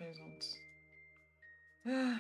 présente. Ah!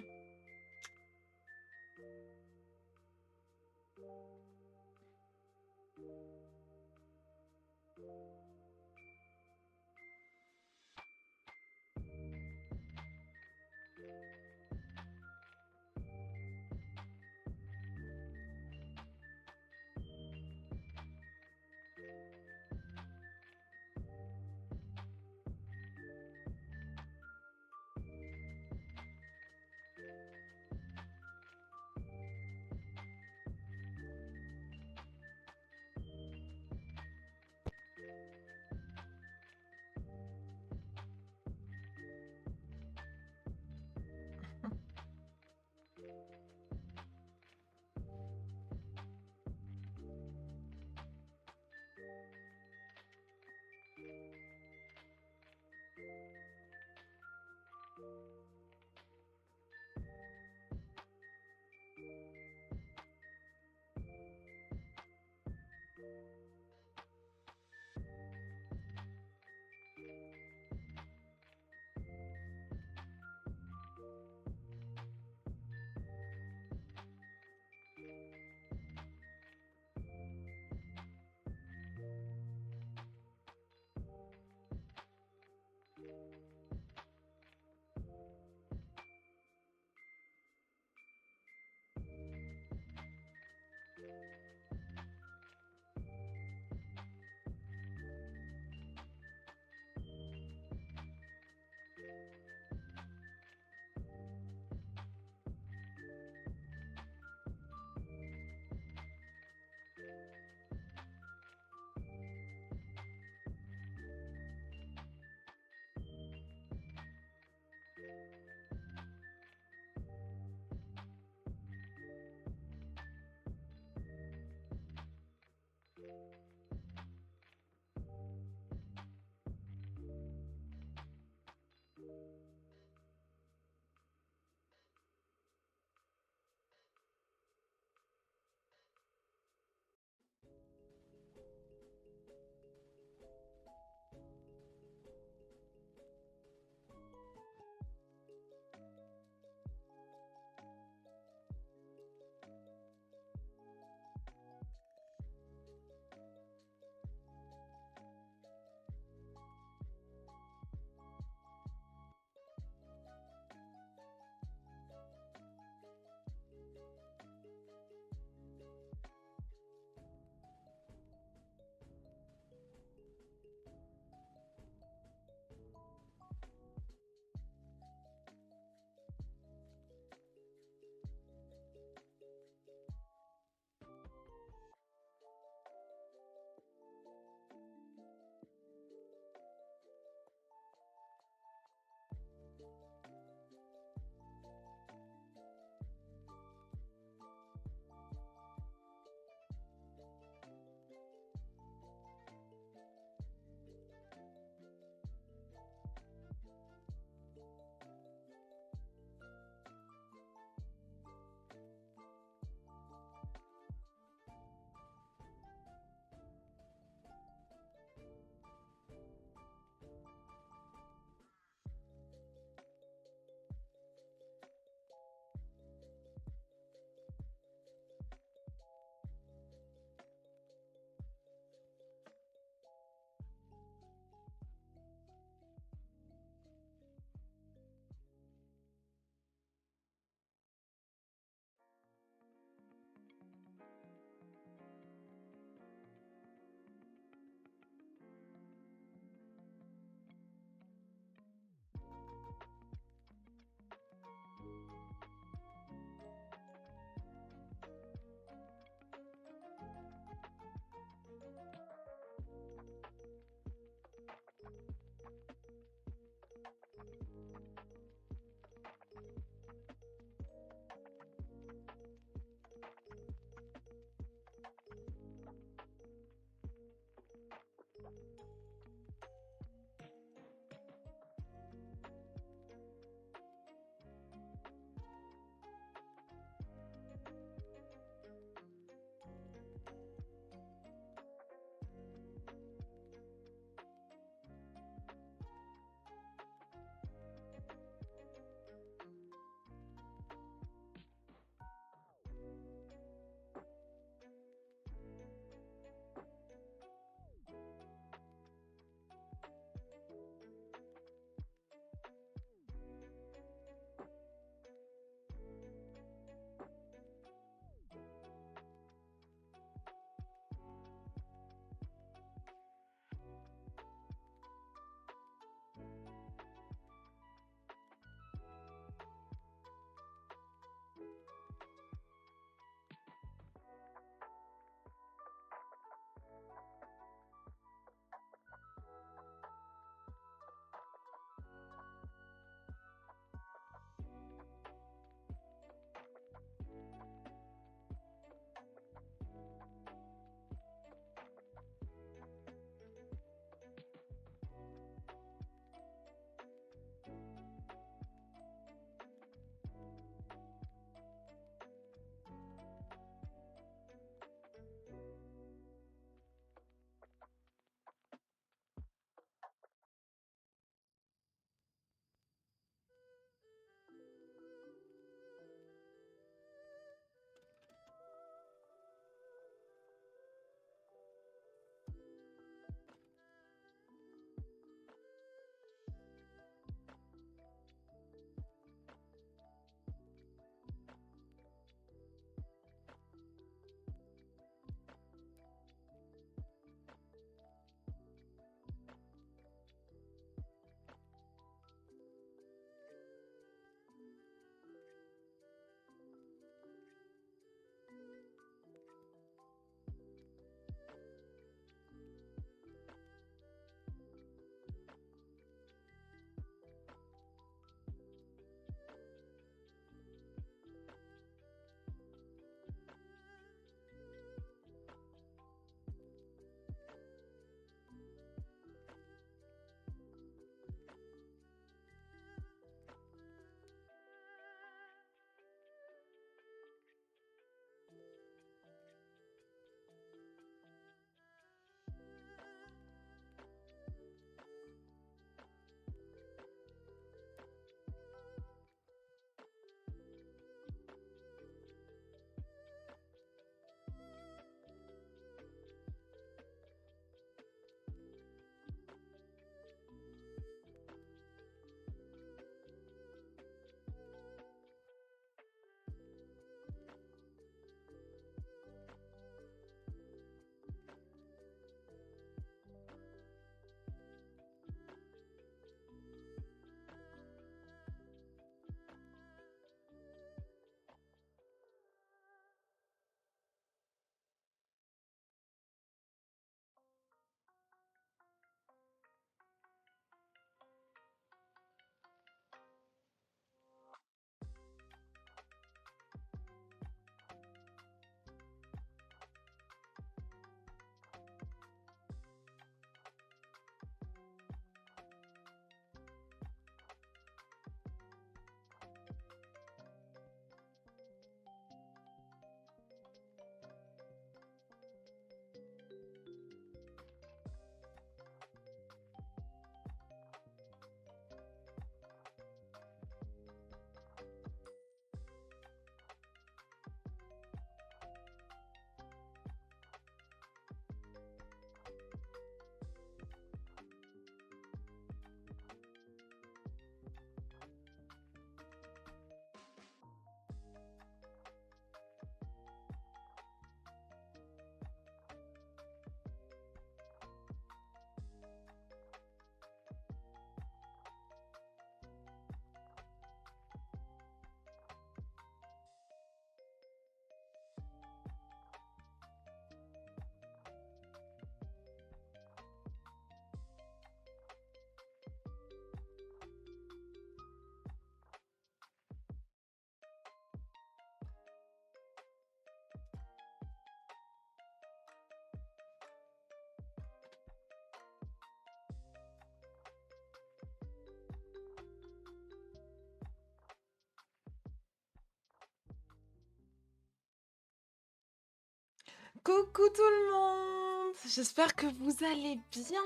Coucou tout le monde! J'espère que vous allez bien.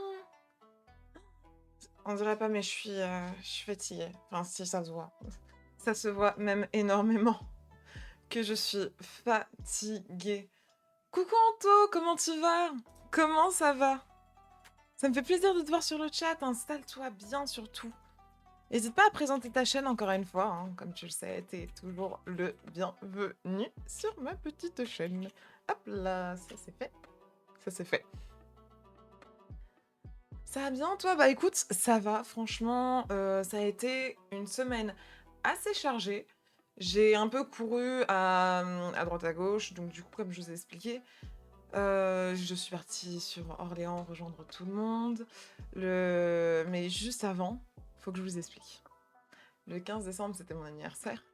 On dirait pas, mais je suis fatiguée. Enfin, si, ça se voit. Ça se voit même énormément que je suis fatiguée. Coucou Anto, comment tu vas? Comment ça va? Ça me fait plaisir de te voir sur le chat. Installe-toi bien surtout. N'hésite pas à présenter ta chaîne encore une fois. Hein. Comme tu le sais, t'es toujours le bienvenu sur ma petite chaîne. Hop là, ça c'est fait. Ça c'est fait. Ça va bien toi? Bah écoute, ça va franchement, ça a été une semaine assez chargée. J'ai un peu couru à droite à gauche, donc du coup, comme je vous ai expliqué, je suis partie sur Orléans rejoindre tout le monde. Mais juste avant, faut que je vous explique. Le 15 décembre, c'était mon anniversaire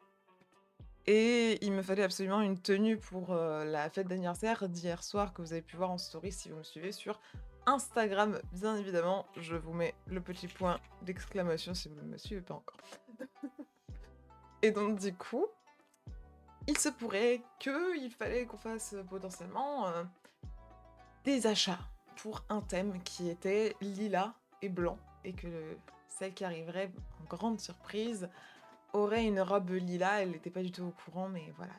et il me fallait absolument une tenue pour, la fête d'anniversaire d'hier soir que vous avez pu voir en story si vous me suivez sur Instagram, bien évidemment. Je vous mets le petit point d'exclamation si vous ne me suivez pas encore. Et donc du coup, il se pourrait qu'il fallait qu'on fasse potentiellement des achats pour un thème qui était lilas et blanc et que celle qui arriverait en grande surprise aurait une robe lilas. Elle n'était pas du tout au courant, mais voilà,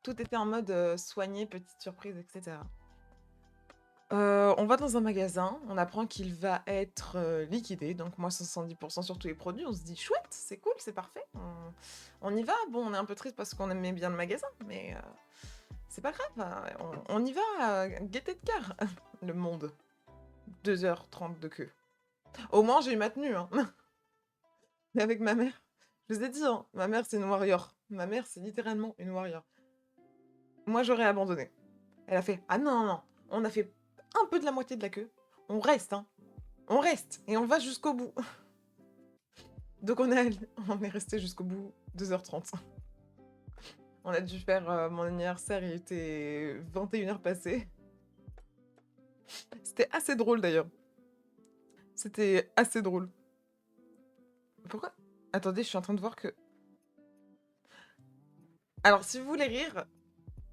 tout était en mode soigné, petite surprise, etc. On va dans un magasin, on apprend qu'il va être liquidé, donc moins 70% sur tous les produits. On se dit chouette, c'est cool, c'est parfait. On y va. Bon, on est un peu triste parce qu'on aimait bien le magasin, mais c'est pas grave. On y va, gaieté de cœur. Le monde. 2h30 de queue. Au moins, j'ai eu ma tenue, hein. Mais avec ma mère, je vous ai dit, hein, ma mère, c'est une warrior. Ma mère, c'est littéralement une warrior. Moi, j'aurais abandonné. Elle a fait ah non, non, non, on a fait un peu de la moitié de la queue. On reste, hein. On reste et on va jusqu'au bout. Donc on est resté jusqu'au bout 2h30. On a dû faire mon anniversaire, il était 21h passées. C'était assez drôle d'ailleurs. C'était assez drôle. Pourquoi? Attendez, je suis en train de voir que... Alors si vous voulez rire,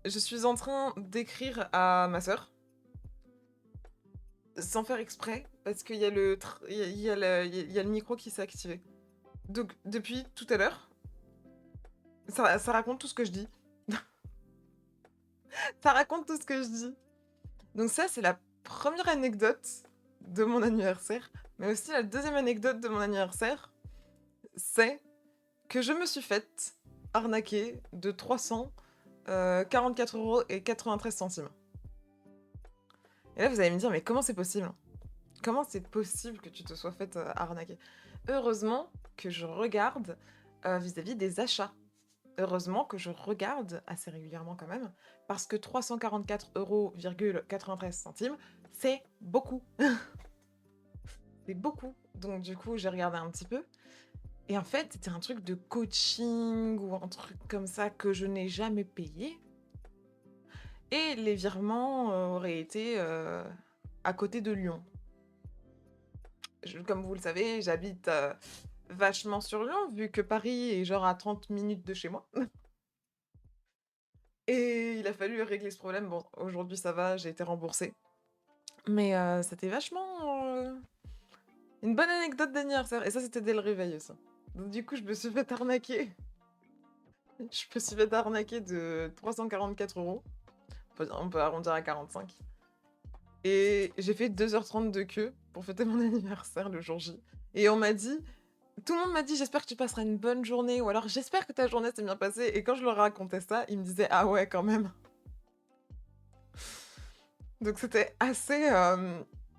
je suis en train d'écrire à ma sœur. Sans faire exprès, parce qu'il y a il y a il y a le micro qui s'est activé. Donc depuis tout à l'heure, ça raconte tout ce que je dis. Ça raconte tout ce que je dis. Donc ça, c'est la première anecdote de mon anniversaire. Mais aussi la deuxième anecdote de mon anniversaire, c'est que je me suis faite arnaquer de 344,93 €. Et là, vous allez me dire, mais comment c'est possible? Comment c'est possible que tu te sois faite arnaquer? Heureusement que je regarde vis-à-vis des achats. Heureusement que je regarde assez régulièrement quand même, parce que 344,93 €, c'est beaucoup. C'est beaucoup. Donc du coup, j'ai regardé un petit peu. Et en fait, c'était un truc de coaching ou un truc comme ça que je n'ai jamais payé. Et les virements auraient été à côté de Lyon. Comme vous le savez, j'habite vachement sur Lyon, vu que Paris est genre à 30 minutes de chez moi. Et il a fallu régler ce problème. Bon, aujourd'hui ça va, j'ai été remboursée. Mais c'était vachement une bonne anecdote d'anniversaire. Et ça, c'était dès le réveil, ça. Donc du coup, je me suis fait arnaquer. Je me suis fait arnaquer de 344 €. On peut arrondir à 45. Et j'ai fait 2h30 de queue pour fêter mon anniversaire le jour J. Et on m'a dit, tout le monde m'a dit, j'espère que tu passeras une bonne journée, ou alors j'espère que ta journée s'est bien passée. Et quand je leur racontais ça, ils me disaient, ah ouais, quand même. Donc c'était assez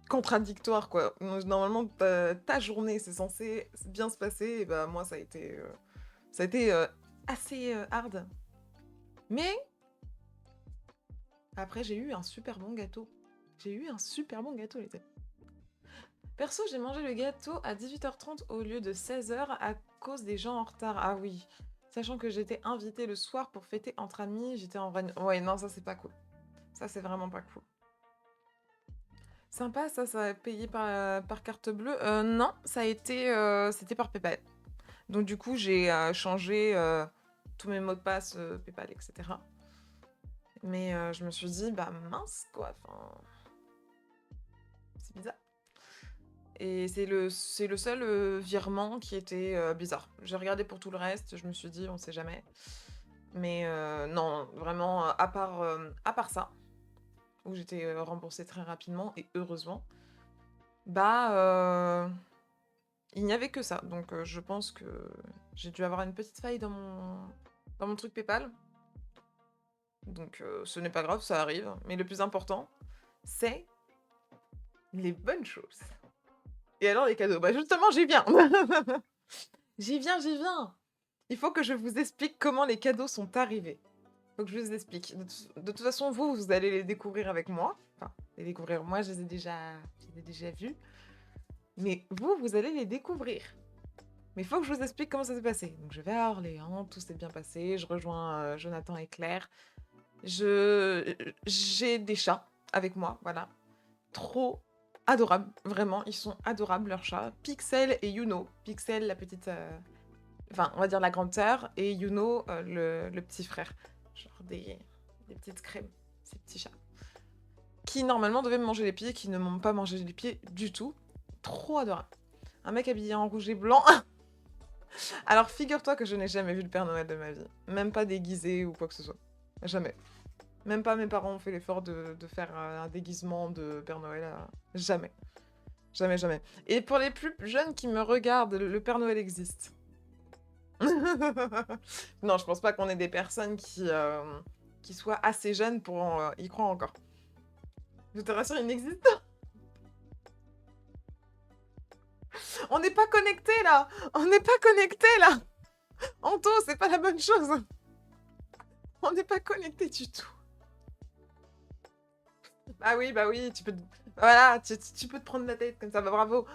contradictoire, quoi. Normalement, ta journée, c'est censé bien se passer, et bah moi, ça a été assez hard. Mais après, j'ai eu un super bon gâteau. J'ai eu un super bon gâteau, les amis. Perso, j'ai mangé le gâteau à 18h30 au lieu de 16h à cause des gens en retard. Ah oui. Sachant que j'étais invitée le soir pour fêter entre amis, j'étais en réunion. Ouais, non, ça c'est pas cool. Ça c'est vraiment pas cool. Sympa, ça a payé par carte bleue. Non, ça a été, c'était par PayPal. Donc du coup, j'ai changé tous mes mots de passe PayPal, etc. Mais je me suis dit: «Bah mince quoi, enfin, c'est bizarre». Et c'est le seul, virement qui était, bizarre. J'ai regardé pour tout le reste, je me suis dit: «On sait jamais». Mais non, vraiment, à part ça, où j'étais, remboursée très rapidement et heureusement, bah, il n'y avait que ça. Donc je pense que j'ai dû avoir une petite faille dans mon truc PayPal. Donc ce n'est pas grave, ça arrive. Mais le plus important, c'est les bonnes choses. Et alors les cadeaux? Bah justement, j'y viens! J'y viens, j'y viens! Il faut que je vous explique comment les cadeaux sont arrivés. Faut que je vous explique. De toute façon, vous allez les découvrir avec moi. Enfin, les découvrir, moi je les ai déjà vus. Mais vous allez les découvrir. Mais il faut que je vous explique comment ça s'est passé. Donc je vais à Orléans, tout s'est bien passé, je rejoins Jonathan et Claire. J'ai des chats avec moi, voilà. Trop adorables, vraiment, ils sont adorables leurs chats. Pixel et Yuno. Pixel, la petite... Enfin, on va dire la grande sœur, et Yuno, le petit frère. Genre des petites crèmes, ces petits chats. Qui normalement devaient me manger les pieds, qui ne m'ont pas mangé les pieds du tout. Trop adorable. Un mec habillé en rouge et blanc. Alors figure-toi que je n'ai jamais vu le Père Noël de ma vie. Même pas déguisé ou quoi que ce soit. Jamais. Même pas mes parents ont fait l'effort de faire un déguisement de Père Noël. Jamais. Jamais, jamais. Et pour les plus jeunes qui me regardent, le Père Noël existe. Non, je pense pas qu'on ait des personnes qui soient assez jeunes pour y croire encore. Je te rassure, il n'existe pas. On n'est pas connectés là. On n'est pas connectés là. Anto, c'est pas la bonne chose. On n'est pas connectés du tout. Bah oui, tu peux... Voilà, tu peux te prendre la tête comme ça, bah bravo.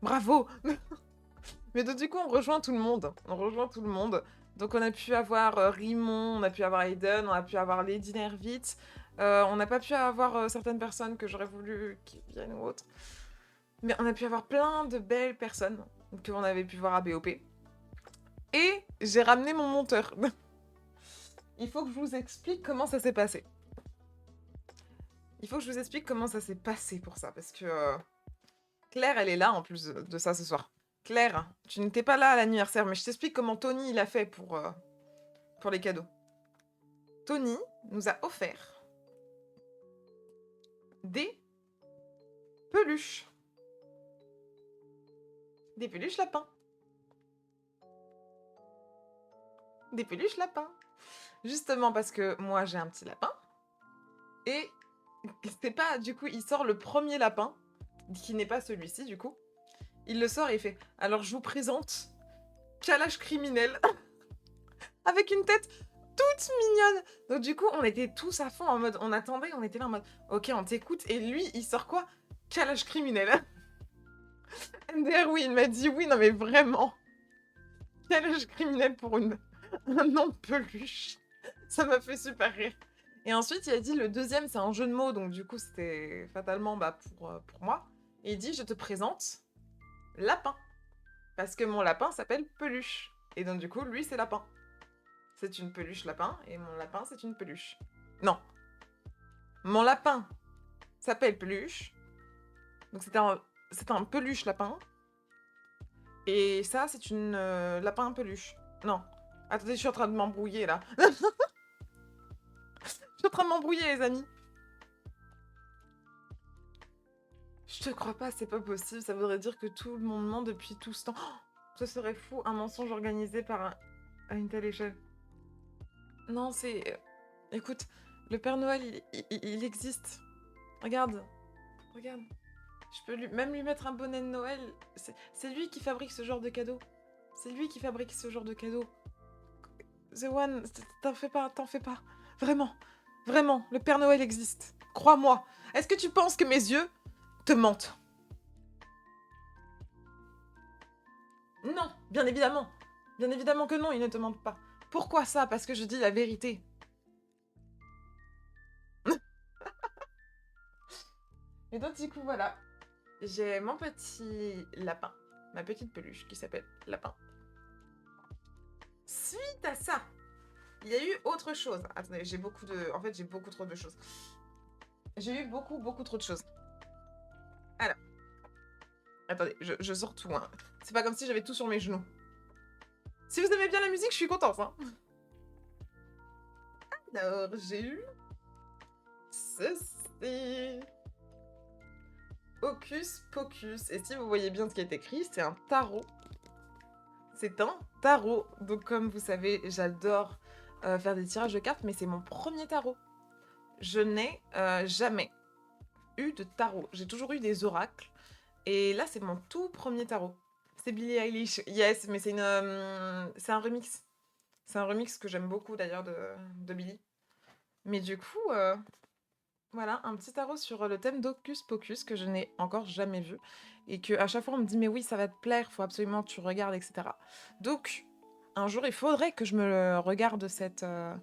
Bravo. Mais donc du coup, on rejoint tout le monde. On rejoint tout le monde. Donc on a pu avoir Rimon, on a pu avoir Aiden, on a pu avoir Lady Nervitz. On n'a pas pu avoir certaines personnes que j'aurais voulu qui viennent ou autres. Mais on a pu avoir plein de belles personnes qu'on avait pu voir à BOP. Et j'ai ramené mon monteur. Il faut que je vous explique comment ça s'est passé. Il faut que je vous explique comment ça s'est passé pour ça. Parce que Claire, elle est là en plus de ça ce soir. Claire, tu n'étais pas là à l'anniversaire, mais je t'explique comment Tony il a fait pour les cadeaux. Tony nous a offert des peluches. Des peluches lapins. Des peluches lapins. Justement parce que moi j'ai un petit lapin. Et c'est pas, du coup, il sort le premier lapin, qui n'est pas celui-ci du coup. Il le sort et il fait: alors je vous présente Kalash criminel. Avec une tête toute mignonne. Donc du coup, on était tous à fond en mode, on attendait, on était là en mode, ok, on t'écoute. Et lui, il sort quoi? Calage criminel. MDR, oui, il m'a dit oui, non mais vraiment. Calage criminel pour un nom de peluche. Ça m'a fait super rire. Et ensuite, il a dit le deuxième, c'est un jeu de mots, donc du coup, c'était fatalement pour moi. Et il dit, je te présente lapin. Parce que mon lapin s'appelle peluche. Et donc du coup, lui, c'est lapin. C'est une peluche lapin, et mon lapin, c'est une peluche. Non. Mon lapin s'appelle Peluche. Donc c'est un peluche lapin. Et ça, c'est une lapin peluche. Non. Attendez, je suis en train de m'embrouiller, là. Je suis en train de m'embrouiller, les amis. Je te crois pas, c'est pas possible. Ça voudrait dire que tout le monde ment depuis tout ce temps. Oh, ce serait fou, un mensonge organisé à une telle échelle. Non, c'est... Écoute, le Père Noël, il existe. Regarde. Regarde. Je peux même lui mettre un bonnet de Noël. C'est lui qui fabrique ce genre de cadeau. C'est lui qui fabrique ce genre de cadeau. The One, t'en fais pas, t'en fais pas. Vraiment, vraiment, le Père Noël existe. Crois-moi. Est-ce que tu penses que mes yeux te mentent? Non, bien évidemment. Bien évidemment que non, ils ne te mentent pas. Pourquoi ça? Parce que je dis la vérité. Et donc du coup, voilà. J'ai mon petit lapin, ma petite peluche qui s'appelle Lapin. Suite à ça, Il y a eu autre chose. Attendez, j'ai beaucoup de... En fait, j'ai beaucoup trop de choses. J'ai eu beaucoup, beaucoup trop de choses. Alors, attendez, je sors tout, hein. C'est pas comme si j'avais tout sur mes genoux. Si vous aimez bien la musique, je suis contente, hein. Alors, j'ai eu... ceci... Hocus Pocus. Et si vous voyez bien ce qui est écrit, c'est un tarot. C'est un tarot. Donc, comme vous savez, j'adore faire des tirages de cartes, mais c'est mon premier tarot. Je n'ai jamais eu de tarot. J'ai toujours eu des oracles. Et là, c'est mon tout premier tarot. C'est Billie Eilish. Yes, mais c'est c'est un remix. C'est un remix que j'aime beaucoup d'ailleurs de Billie. Mais du coup, voilà, un petit tarot sur le thème d'Hocus Pocus que je n'ai encore jamais vu. Et que à chaque fois on me dit mais oui ça va te plaire, faut absolument que tu regardes, etc. Donc un jour il faudrait que je me regarde enfin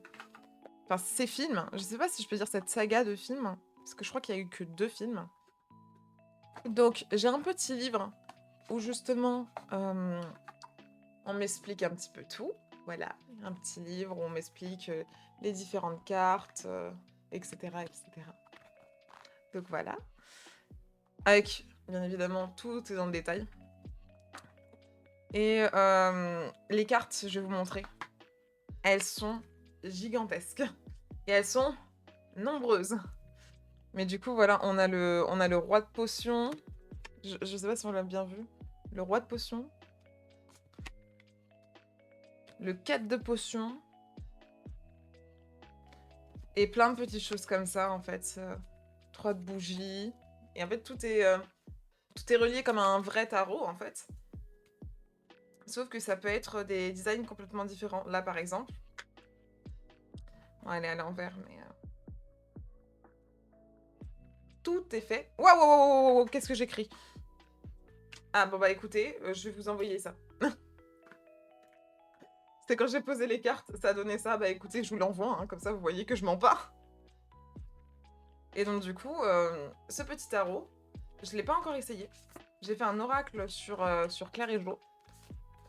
ces films. Je sais pas si je peux dire cette saga de films, parce que je crois qu'il y a eu que 2 films. Donc j'ai un petit livre où justement on m'explique un petit peu tout. Voilà, un petit livre où on m'explique les différentes cartes, etc., etc. Donc voilà. Avec, bien évidemment, tout est dans le détail. Et les cartes, je vais vous montrer. Elles sont gigantesques. Et elles sont nombreuses. Mais du coup, voilà, on a le roi de potions. Je sais pas si on l'a bien vu. Le roi de potions. Le 4 de potions. Et plein de petites choses comme ça, en fait. 3 de bougies. Et en fait, tout est relié comme un vrai tarot, en fait. Sauf que ça peut être des designs complètement différents. Là, par exemple. Bon, elle est à l'envers, mais... Tout est fait. Waouh, waouh, waouh, waouh, qu'est-ce que j'écris? Ah, bon, bah écoutez, je vais vous envoyer ça. C'était quand j'ai posé les cartes, ça a donné ça. Bah écoutez, je vous l'envoie, hein, comme ça vous voyez que je mens pas. Et donc, du coup, ce petit tarot, je l'ai pas encore essayé. J'ai fait un oracle sur Claire et Jo,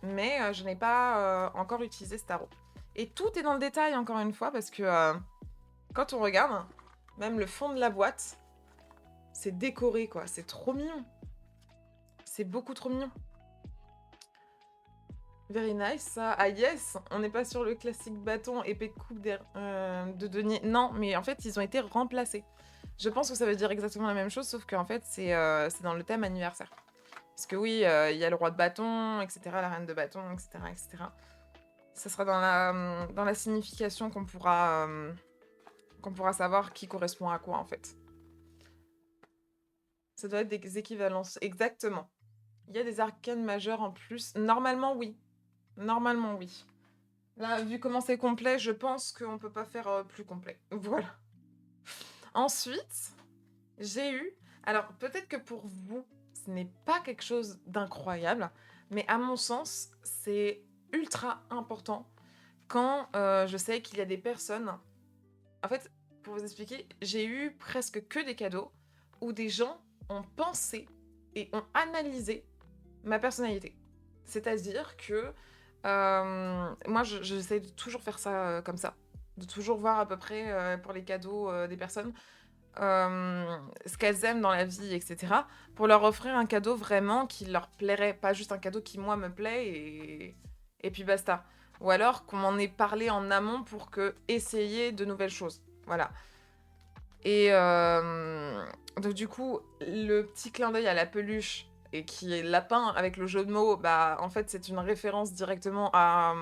mais je n'ai pas encore utilisé ce tarot. Et tout est dans le détail, encore une fois, parce que quand on regarde, même le fond de la boîte, c'est décoré, quoi. C'est trop mignon. C'est beaucoup trop mignon. Very nice, ça. Ah yes, on n'est pas sur le classique bâton épée de coupe de denier. Non, mais en fait, ils ont été remplacés. Je pense que ça veut dire exactement la même chose, sauf qu'en fait, c'est dans le thème anniversaire. Parce que oui, il y a le roi de bâton, etc., la reine de bâton, etc., etc. Ça sera dans la signification qu'on pourra savoir qui correspond à quoi, en fait. Ça doit être des équivalences, exactement. Il y a des arcanes majeures en plus. Normalement, oui. Normalement, oui. Là, vu comment c'est complet, je pense qu'on peut pas faire plus complet. Voilà. Ensuite, j'ai eu... Alors, peut-être que pour vous, ce n'est pas quelque chose d'incroyable, mais à mon sens, c'est ultra important quand je sais qu'il y a des personnes... En fait, pour vous expliquer, j'ai eu presque que des cadeaux où des gens ont pensé et ont analysé ma personnalité. C'est-à-dire que moi, j'essaie de toujours faire ça comme ça. De toujours voir à peu près pour les cadeaux des personnes ce qu'elles aiment dans la vie, etc. Pour leur offrir un cadeau vraiment qui leur plairait. Pas juste un cadeau qui, moi, me plaît et puis basta. Ou alors qu'on m'en ait parlé en amont pour essayer de nouvelles choses. Voilà. Et donc du coup, le petit clin d'œil à la peluche et qui est lapin avec le jeu de mots, bah en fait c'est une référence directement à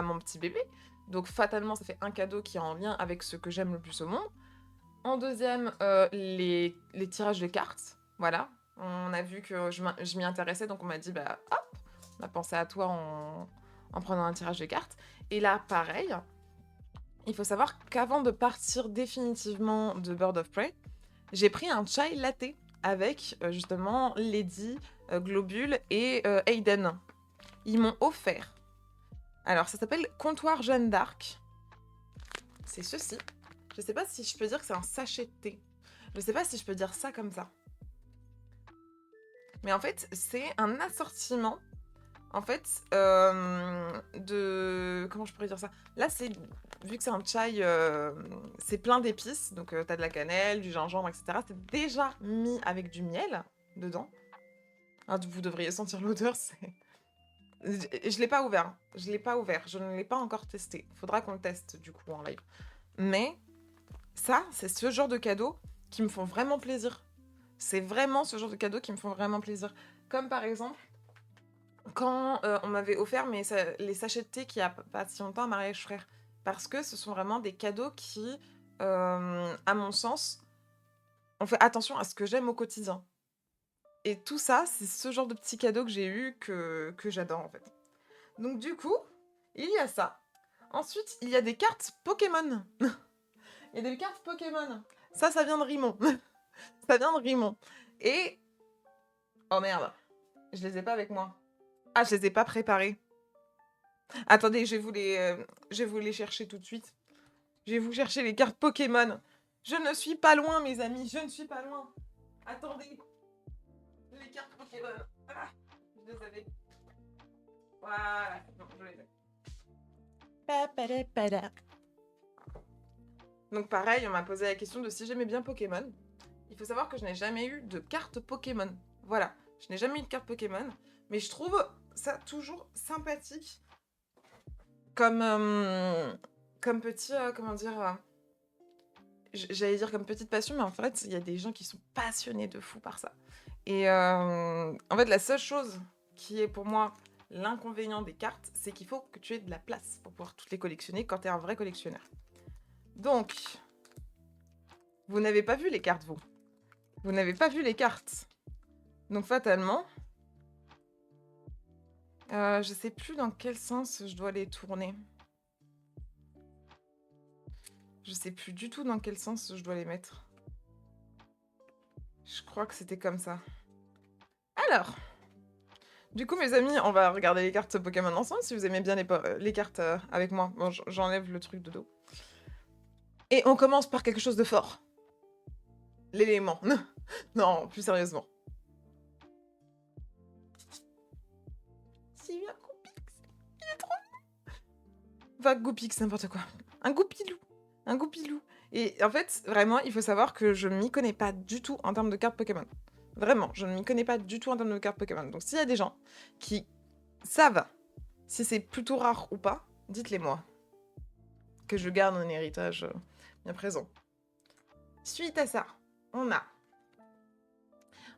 mon petit bébé. Donc fatalement ça fait un cadeau qui est en lien avec ce que j'aime le plus au monde. En deuxième, les tirages de cartes. Voilà. On a vu que je m'y intéressais, donc on m'a dit, bah hop, on a pensé à toi en prenant un tirage de cartes. Et là, pareil, il faut savoir qu'avant de partir définitivement de Bird of Prey, j'ai pris un chai latte avec justement Lady, Globule et Aiden. Ils m'ont offert. Alors, ça s'appelle Comptoir Jeanne d'Arc. C'est ceci. Je sais pas si je peux dire que c'est un sachet de thé. Je sais pas si je peux dire ça comme ça. Mais en fait, c'est un assortiment En fait, comment je pourrais dire ça? Là, vu que c'est un chai, c'est plein d'épices, donc tu de la cannelle, du gingembre et cetera. C'est déjà mis avec du miel dedans. Ah, vous devriez sentir l'odeur, c'est je l'ai pas ouvert, hein. Je l'ai pas ouvert, je ne l'ai pas encore testé. Faudra qu'on le teste du coup en live. Mais ça, c'est ce genre de cadeaux qui me font vraiment plaisir. C'est vraiment ce genre de cadeaux qui me font vraiment plaisir. Comme par exemple, quand on m'avait offert les sachets de thé qu'il y a pas si longtemps à Mariage Frère. Parce que ce sont vraiment des cadeaux qui, à mon sens, on fait attention à ce que j'aime au quotidien. Et tout ça, c'est ce genre de petits cadeaux que j'ai eu que j'adore en fait. Donc du coup, il y a ça. Ensuite, il y a des cartes Pokémon. Il y a des cartes Pokémon. Ça vient de Rimon. Ça vient de Rimon. Et... Oh merde, je les ai pas avec moi. Ah, je les ai pas préparées. Attendez, je vais vous les chercher tout de suite. Je vais vous chercher les cartes Pokémon. Je ne suis pas loin, mes amis, je ne suis pas loin. Attendez. Les cartes Pokémon. Ah, je les avais. Voilà, non, je les ai. Donc pareil, on m'a posé la question de si j'aimais bien Pokémon. Il faut savoir que je n'ai jamais eu de carte Pokémon. Voilà, je n'ai jamais eu de carte Pokémon, mais je trouve ça toujours sympathique comme petit, comment dire, j'allais dire comme petite passion, mais en fait, il y a des gens qui sont passionnés de fou par ça. Et en fait, la seule chose qui est pour moi l'inconvénient des cartes, c'est qu'il faut que tu aies de la place pour pouvoir toutes les collectionner quand tu es un vrai collectionneur. Donc, vous n'avez pas vu les cartes, vous. Vous n'avez pas vu les cartes. Donc, fatalement, je sais plus dans quel sens je dois les tourner. Je sais plus du tout dans quel sens je dois les mettre. Je crois que c'était comme ça. Alors, du coup, mes amis, on va regarder les cartes Pokémon ensemble, si vous aimez bien les cartes avec moi. Bon, j'enlève le truc de dos. Et on commence par quelque chose de fort. L'élément. Non, plus sérieusement. C'est un Goupix. Il est trop mignon. Enfin, Goupix, n'importe quoi. Un Goupilou. Un Goupilou. Et en fait, vraiment, il faut savoir que je ne m'y connais pas du tout en termes de cartes Pokémon. Vraiment, je ne m'y connais pas du tout en termes de cartes Pokémon. Donc s'il y a des gens qui savent si c'est plutôt rare ou pas, dites-les moi. Que je garde un héritage bien présent. Suite à ça, on a...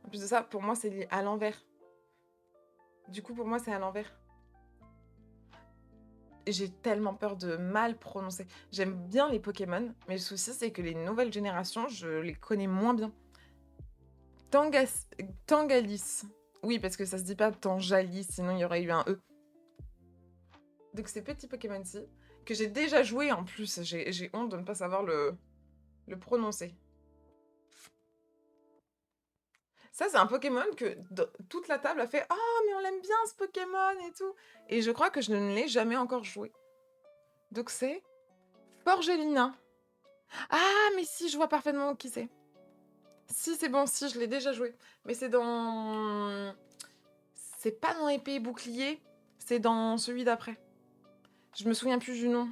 En plus de ça, pour moi, c'est à l'envers. Du coup, pour moi, c'est à l'envers. J'ai tellement peur de mal prononcer. J'aime bien les Pokémon, mais le souci, c'est que les nouvelles générations, je les connais moins bien. Tangalis. Oui, parce que ça se dit pas Tangalis, sinon il y aurait eu un E. Donc ces petits Pokémon-ci, que j'ai déjà joué en plus, j'ai honte de ne pas savoir le prononcer. Ça, c'est un Pokémon que toute la table a fait « Ah, mais on l'aime bien ce Pokémon et tout !» Et je crois que je ne l'ai jamais encore joué. Donc c'est Forgelina. Ah, mais si, je vois parfaitement qui c'est. Si, c'est bon, si, je l'ai déjà joué. Mais c'est dans... C'est pas dans Épée et Bouclier, c'est dans celui d'après. Je me souviens plus du nom.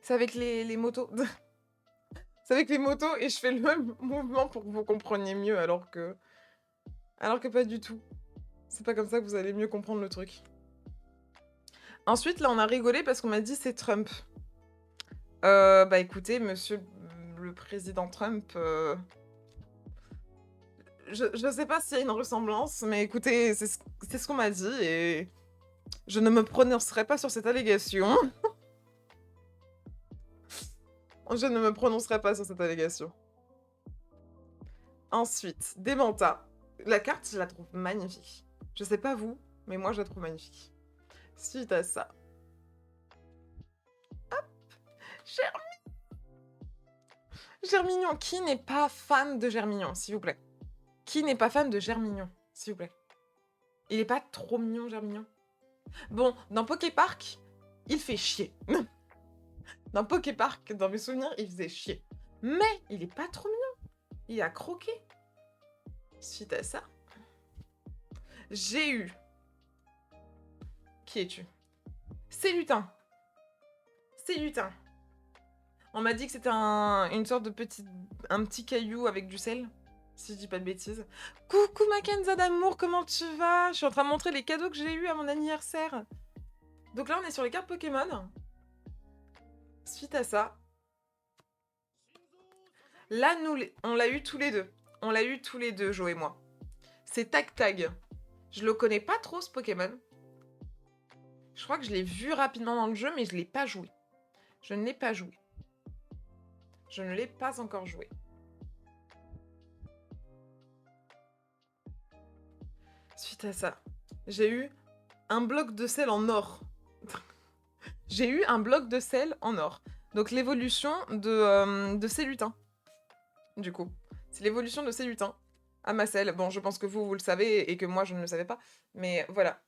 C'est avec les motos. C'est avec les motos et je fais le même mouvement pour que vous compreniez mieux alors que pas du tout. C'est pas comme ça que vous allez mieux comprendre le truc. Ensuite, là, on a rigolé parce qu'on m'a dit c'est Trump. Bah écoutez, monsieur le président Trump, je sais pas s'il y a une ressemblance, mais écoutez, c'est ce qu'on m'a dit et je ne me prononcerai pas sur cette allégation. Je ne me prononcerai pas sur cette allégation. Ensuite, Démenta. La carte, je la trouve magnifique. Je sais pas vous, mais moi, je la trouve magnifique. Suite à ça. Hop, Germignon. Qui n'est pas fan de Germignon, s'il vous plaît? Qui n'est pas fan de Germignon, s'il vous plaît? Il est pas trop mignon, Germignon? Bon, dans Poképark, il fait chier. Dans Poképark, dans mes souvenirs, il faisait chier. Mais il est pas trop mignon. Il a croqué. Suite à ça, j'ai eu Qui es-tu? C'est lutin. C'est lutin. On m'a dit que c'était une sorte de un petit caillou avec du sel, si je dis pas de bêtises. Coucou ma Kenza d'amour, comment tu vas? Je suis en train de montrer les cadeaux que j'ai eus à mon anniversaire. Donc là, on est sur les cartes Pokémon. Suite à ça, là, on l'a eu tous les deux. On l'a eu tous les deux, Jo et moi. C'est Tag Tag. Je le connais pas trop, ce Pokémon. Je crois que je l'ai vu rapidement dans le jeu, mais je l'ai pas joué. Je ne l'ai pas joué. Je ne l'ai pas encore joué. Suite à ça, j'ai eu un bloc de sel en or. J'ai eu un bloc de sel en or. Donc l'évolution de ces lutins. Du coup, c'est l'évolution de ces lutins à ma sel. Bon, je pense que vous le savez et que moi, je ne le savais pas. Mais voilà.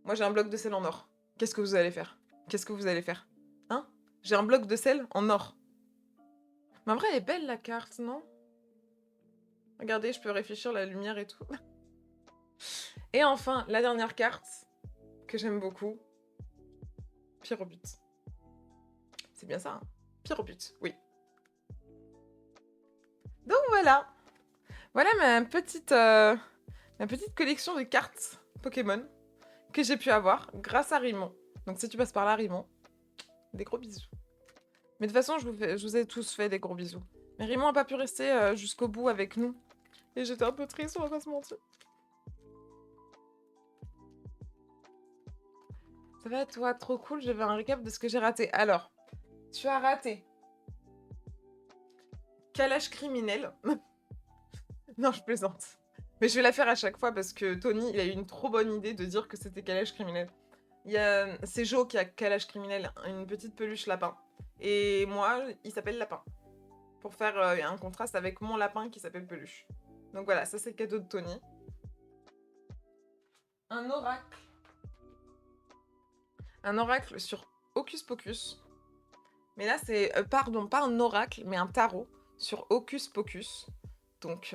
Moi, j'ai un bloc de sel en or. Qu'est-ce que vous allez faire? Qu'est-ce que vous allez faire? Hein? J'ai un bloc de sel en or. Mais en vrai, elle est belle, la carte, non? Regardez, je peux réfléchir la lumière et tout. Et enfin, la dernière carte, que j'aime beaucoup. Pyrobut. C'est bien ça, hein? Pyrobut, oui. Donc voilà. Voilà ma petite collection de cartes Pokémon que j'ai pu avoir grâce à Rimon. Donc si tu passes par là, Rimon, des gros bisous. Mais de toute façon, je vous ai tous fait des gros bisous. Mais Rimon n'a pas pu rester jusqu'au bout avec nous. Et j'étais un peu triste, on va pas se mentir. Ça va toi, trop cool, je vais un récap de ce que j'ai raté. Alors, tu as raté Calage criminel. Non, je plaisante. Mais je vais la faire à chaque fois parce que Tony, il a eu une trop bonne idée de dire que c'était calage criminel. C'est Jo qui a calage criminel, une petite peluche lapin. Et moi, il s'appelle Lapin. Pour faire un contraste avec mon lapin qui s'appelle Peluche. Donc voilà, ça c'est le cadeau de Tony. Un oracle. Un oracle sur Hocus Pocus. Mais là, c'est, pardon, pas un oracle, mais un tarot sur Hocus Pocus. Donc,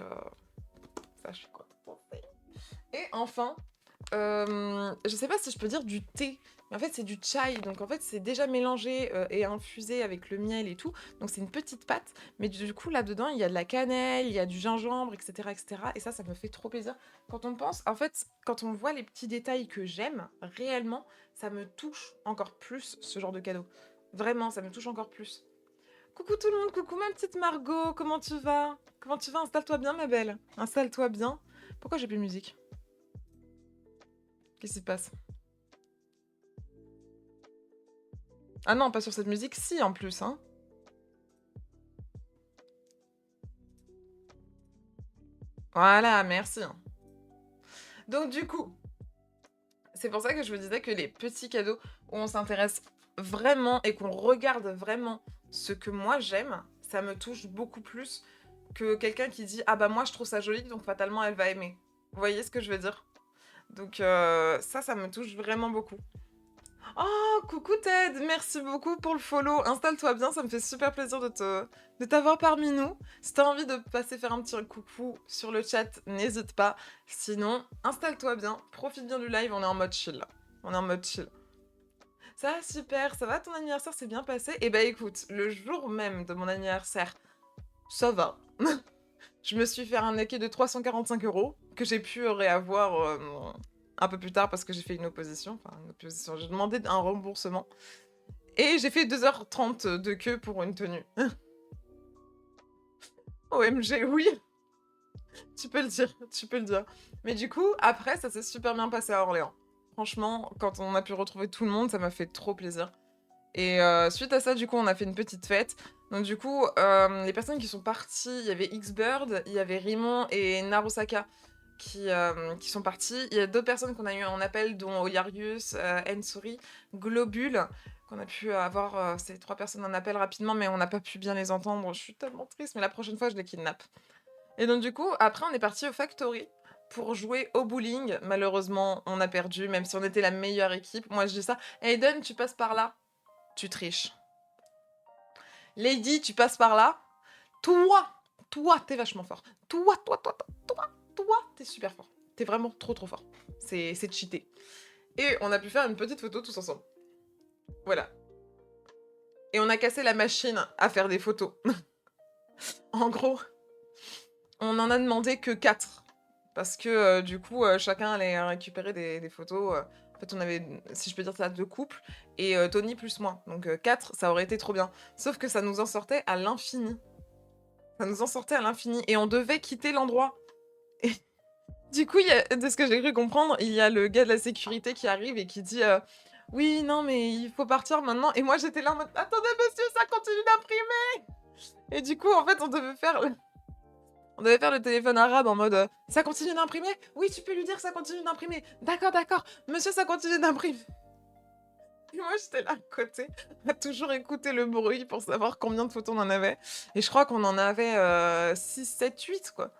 ça, je suis contente. Et enfin, je sais pas si je peux dire du thé, mais en fait, c'est du chai. Donc, en fait, c'est déjà mélangé et infusé avec le miel et tout. Donc, c'est une petite pâte. Mais du coup, là-dedans, il y a de la cannelle, il y a du gingembre, etc., etc. Et ça me fait trop plaisir. Quand on pense, en fait, quand on voit les petits détails que j'aime, réellement, ça me touche encore plus ce genre de cadeau. Vraiment, ça me touche encore plus. Coucou tout le monde, coucou ma petite Margot, comment tu vas? Comment tu vas? Installe-toi bien ma belle. Installe-toi bien. Pourquoi j'ai plus de musique? Qu'est-ce qui se passe? Ah non, pas sur cette musique, si en plus, hein. Voilà, merci. Donc du coup, c'est pour ça que je vous disais que les petits cadeaux où on s'intéresse vraiment et qu'on regarde vraiment ce que moi j'aime, ça me touche beaucoup plus que quelqu'un qui dit ah bah moi je trouve ça joli donc fatalement elle va aimer. Vous voyez ce que je veux dire? Donc ça me touche vraiment beaucoup. Oh, coucou Ted, merci beaucoup pour le follow. Installe-toi bien, ça me fait super plaisir de t'avoir parmi nous. Si t'as envie de passer faire un petit coucou sur le chat, n'hésite pas. Sinon, installe-toi bien, profite bien du live, on est en mode chill là. On est en mode chill. Ça va super, ça va, ton anniversaire s'est bien passé? Eh bah écoute, le jour même de mon anniversaire, ça va. Je me suis fait un arnaquer de 345 € que j'ai pu réavoir un peu plus tard parce que j'ai fait une opposition. Enfin, une opposition. J'ai demandé un remboursement. Et j'ai fait 2h30 de queue pour une tenue. OMG, oui. Tu peux le dire, tu peux le dire. Mais du coup, après, ça s'est super bien passé à Orléans. Franchement, quand on a pu retrouver tout le monde, ça m'a fait trop plaisir. Et suite à ça, du coup, on a fait une petite fête. Donc du coup, les personnes qui sont parties, il y avait X-Bird, il y avait Rimon et Narusaka qui sont partis. Il y a d'autres personnes qu'on a eu en appel, dont Oliarius, Ensori, Globule, qu'on a pu avoir ces 3 personnes en appel rapidement, mais on n'a pas pu bien les entendre. Je suis tellement triste, mais la prochaine fois, je les kidnappe. Et donc du coup, après, on est parti au Factory pour jouer au bowling. Malheureusement, on a perdu, même si on était la meilleure équipe. Moi, je dis ça. Aiden, tu passes par là. Tu triches. Lady, tu passes par là. Toi, t'es vachement fort. Toi, t'es super fort. T'es vraiment trop fort. C'est cheaté. Et on a pu faire une petite photo tous ensemble. Voilà. Et on a cassé la machine à faire des photos. En gros, on en a demandé que 4. Parce que du coup, chacun allait récupérer des photos. En fait, on avait, si je peux dire ça, 2 couples. Et Tony plus moi. Donc 4, ça aurait été trop bien. Sauf que ça nous en sortait à l'infini. Ça nous en sortait à l'infini. Et on devait quitter l'endroit. Et du coup, de ce que j'ai cru comprendre, il y a le gars de la sécurité qui arrive et qui dit oui, non, mais il faut partir maintenant. Et moi, j'étais là en mode attendez, monsieur, ça continue d'imprimer. Et du coup, en fait, on devait faire le téléphone arabe en mode ça continue d'imprimer. Oui, tu peux lui dire ça continue d'imprimer. D'accord, d'accord. Monsieur, ça continue d'imprimer. Et moi, j'étais là à côté, à toujours écouter le bruit pour savoir combien de photos on en avait. Et je crois qu'on en avait 6, 7, 8, quoi.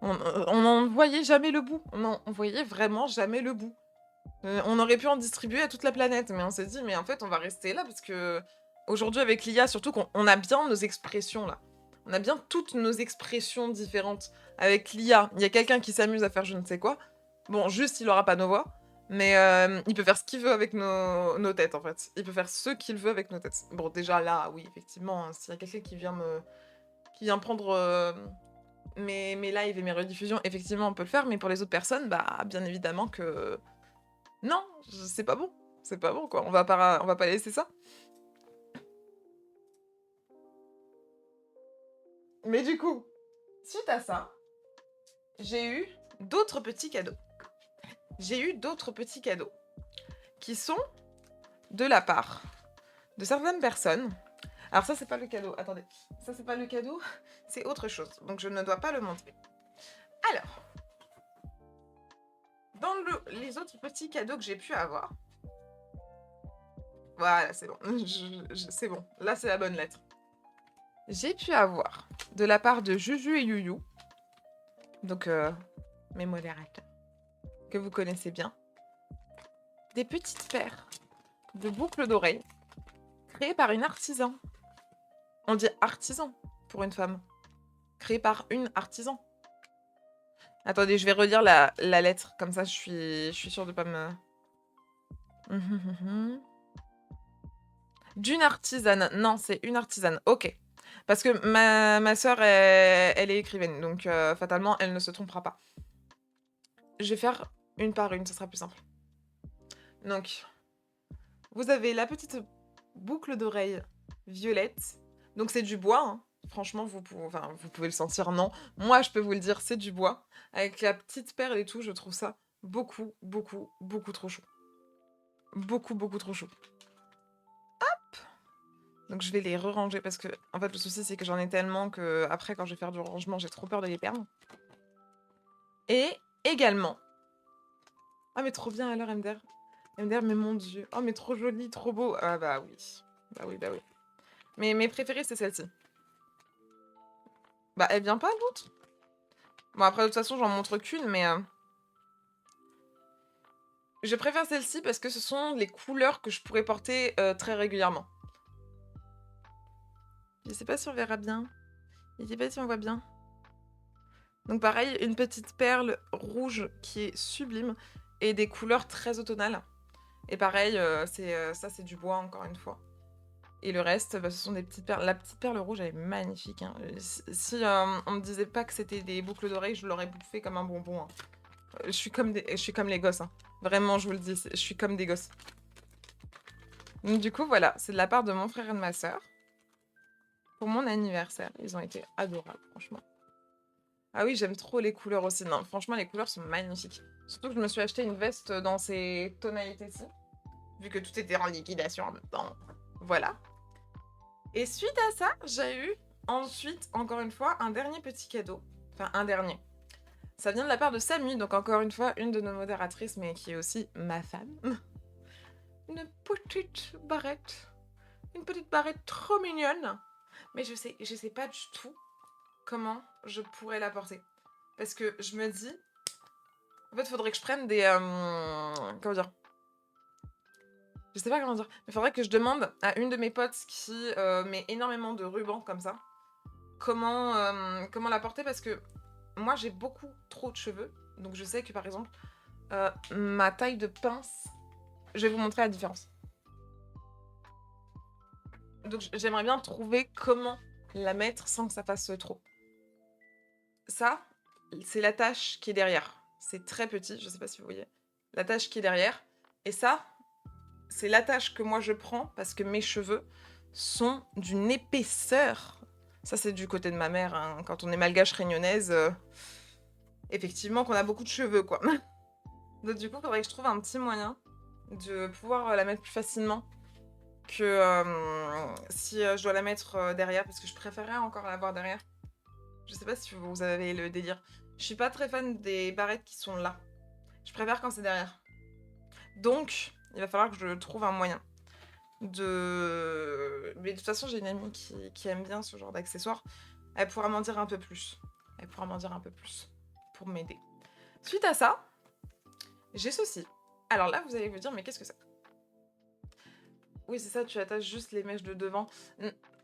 On n'en voyait jamais le bout. On voyait vraiment jamais le bout. On aurait pu en distribuer à toute la planète, mais on s'est dit, mais en fait, on va rester là parce que aujourd'hui, avec l'IA, surtout qu'on a bien nos expressions là. On a bien toutes nos expressions différentes. Avec l'IA, il y a quelqu'un qui s'amuse à faire je ne sais quoi. Bon, juste, il aura pas nos voix. Mais il peut faire ce qu'il veut avec nos têtes, en fait. Il peut faire ce qu'il veut avec nos têtes. Bon, déjà là, oui, effectivement, hein, s'il y a quelqu'un qui vient prendre mes lives et mes rediffusions, effectivement, on peut le faire. Mais pour les autres personnes, bah, bien évidemment que non, c'est pas bon. C'est pas bon, quoi. On va pas laisser ça. Mais du coup, suite à ça, j'ai eu d'autres petits cadeaux. J'ai eu d'autres petits cadeaux qui sont de la part de certaines personnes. Alors ça, c'est pas le cadeau. Attendez. Ça, c'est pas le cadeau. C'est autre chose. Donc, je ne dois pas le montrer. Alors, dans les autres petits cadeaux que j'ai pu avoir. Voilà, c'est bon. C'est bon. Là, c'est la bonne lettre. J'ai pu avoir de la part de Juju et Yuyu. Donc, mes modérateurs, que vous connaissez bien, des petites paires de boucles d'oreilles créées par une artisan. On dit artisan pour une femme. Créées par une artisan. Attendez, je vais relire la lettre, comme ça je suis sûre de pas me... D'une artisane. Non, c'est une artisane. Ok. Parce que ma sœur, elle est écrivaine, donc fatalement, elle ne se trompera pas. Je vais faire une par une, ce sera plus simple. Donc, vous avez la petite boucle d'oreille violette. Donc c'est du bois, hein. Franchement, vous pouvez le sentir, non. Moi, je peux vous le dire, c'est du bois. Avec la petite perle et tout, je trouve ça beaucoup, beaucoup, beaucoup trop chaud. Beaucoup, beaucoup trop chaud. Hop. Donc je vais les re-ranger parce que, en fait, le souci, c'est que j'en ai tellement que après, quand je vais faire du rangement, j'ai trop peur de les perdre. Et également... Ah, mais trop bien alors, MDR. MDR, mais mon Dieu. Oh, mais trop joli, trop beau. Ah bah oui. Bah oui, bah oui. Mais mes préférées, c'est celle-ci. Bah, elle vient pas, l'autre. Bon, après, de toute façon, j'en montre qu'une, mais... Je préfère celle-ci parce que ce sont les couleurs que je pourrais porter très régulièrement. Je sais pas si on verra bien. Je sais pas si on voit bien. Donc pareil, une petite perle rouge qui est sublime et des couleurs très automnales. Et pareil, ça c'est du bois encore une fois. Et le reste, bah, ce sont des petites perles. La petite perle rouge, elle est magnifique. Hein. Si on me disait pas que c'était des boucles d'oreilles, je l'aurais bouffé comme un bonbon. Hein. Je suis comme les gosses. Hein. Vraiment, je vous le dis, je suis comme des gosses. Donc du coup, voilà, c'est de la part de mon frère et de ma sœur. Pour mon anniversaire, ils ont été adorables, franchement. Ah oui, j'aime trop les couleurs aussi. Non, franchement, les couleurs sont magnifiques. Surtout que je me suis acheté une veste dans ces tonalités-ci. Vu que tout était en liquidation en même temps. Voilà. Et suite à ça, j'ai eu ensuite, encore une fois, un dernier petit cadeau. Enfin, un dernier. Ça vient de la part de Samy, donc encore une fois, une de nos modératrices, mais qui est aussi ma femme. Une petite barrette. Une petite barrette trop mignonne. Mais je sais pas du tout comment je pourrais la porter. Parce que je me dis... En fait, il faudrait que je prenne des... comment dire? Je sais pas comment dire. Mais il faudrait que je demande à une de mes potes qui met énormément de rubans comme ça. Comment la porter, parce que moi, j'ai beaucoup trop de cheveux. Donc je sais que, par exemple, Ma taille de pince, je vais vous montrer la différence. Donc j'aimerais bien trouver comment la mettre sans que ça fasse trop. Ça, c'est l'attache qui est derrière. C'est très petit, je sais pas si vous voyez. L'attache qui est derrière. Et ça, c'est l'attache que moi je prends parce que mes cheveux sont d'une épaisseur. Ça, c'est du côté de ma mère, hein. Quand on est malgache réunionnaise, effectivement qu'on a beaucoup de cheveux, quoi. Donc du coup, il faudrait que je trouve un petit moyen de pouvoir la mettre plus facilement que si je dois la mettre derrière, parce que je préférerais encore la voir derrière. Je sais pas si vous avez le délire. Je suis pas très fan des barrettes qui sont là. Je préfère quand c'est derrière. Donc, il va falloir que je trouve un moyen de... Mais de toute façon, j'ai une amie qui aime bien ce genre d'accessoires. Elle pourra m'en dire un peu plus. Elle pourra m'en dire un peu plus pour m'aider. Suite à ça, j'ai ceci. Alors là, vous allez vous dire, mais qu'est-ce que c'est? Oui, c'est ça, tu attaches juste les mèches de devant.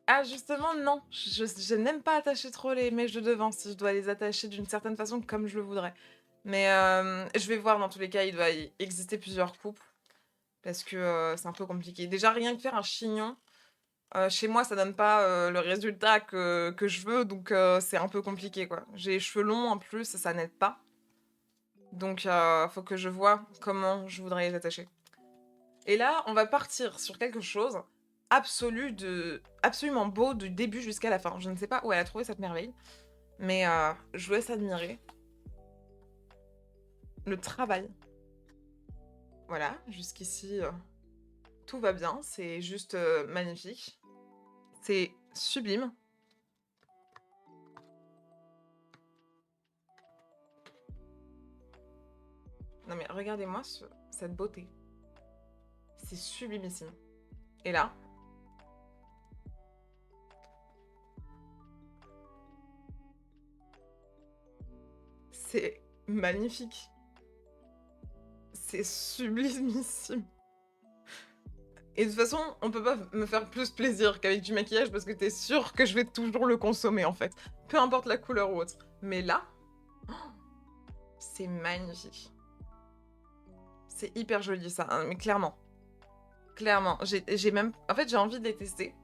Ah, justement, non. Je n'aime pas attacher trop les mèches de devant si je dois les attacher d'une certaine façon comme je le voudrais. Mais je vais voir, dans tous les cas, il doit y exister plusieurs coupes. Parce que c'est un peu compliqué. Déjà, rien que faire un chignon, chez moi, ça donne pas le résultat que je veux. Donc, c'est un peu compliqué, quoi. J'ai les cheveux longs en plus, ça n'aide pas. Donc, faut que je vois comment je voudrais les attacher. Et là, on va partir sur quelque chose absolument beau du début jusqu'à la fin. Je ne sais pas où elle a trouvé cette merveille, mais je vous laisse admirer le travail. Voilà, jusqu'ici, tout va bien. C'est juste magnifique. C'est sublime. Non mais regardez-moi cette beauté. C'est sublimissime. Et là, c'est magnifique. C'est sublimissime. Et de toute façon, on peut pas me faire plus plaisir qu'avec du maquillage parce que t'es sûr que je vais toujours le consommer en fait. Peu importe la couleur ou autre. Mais là, c'est magnifique. C'est hyper joli ça, hein, mais clairement. Clairement. J'ai même... En fait, j'ai envie de les tester.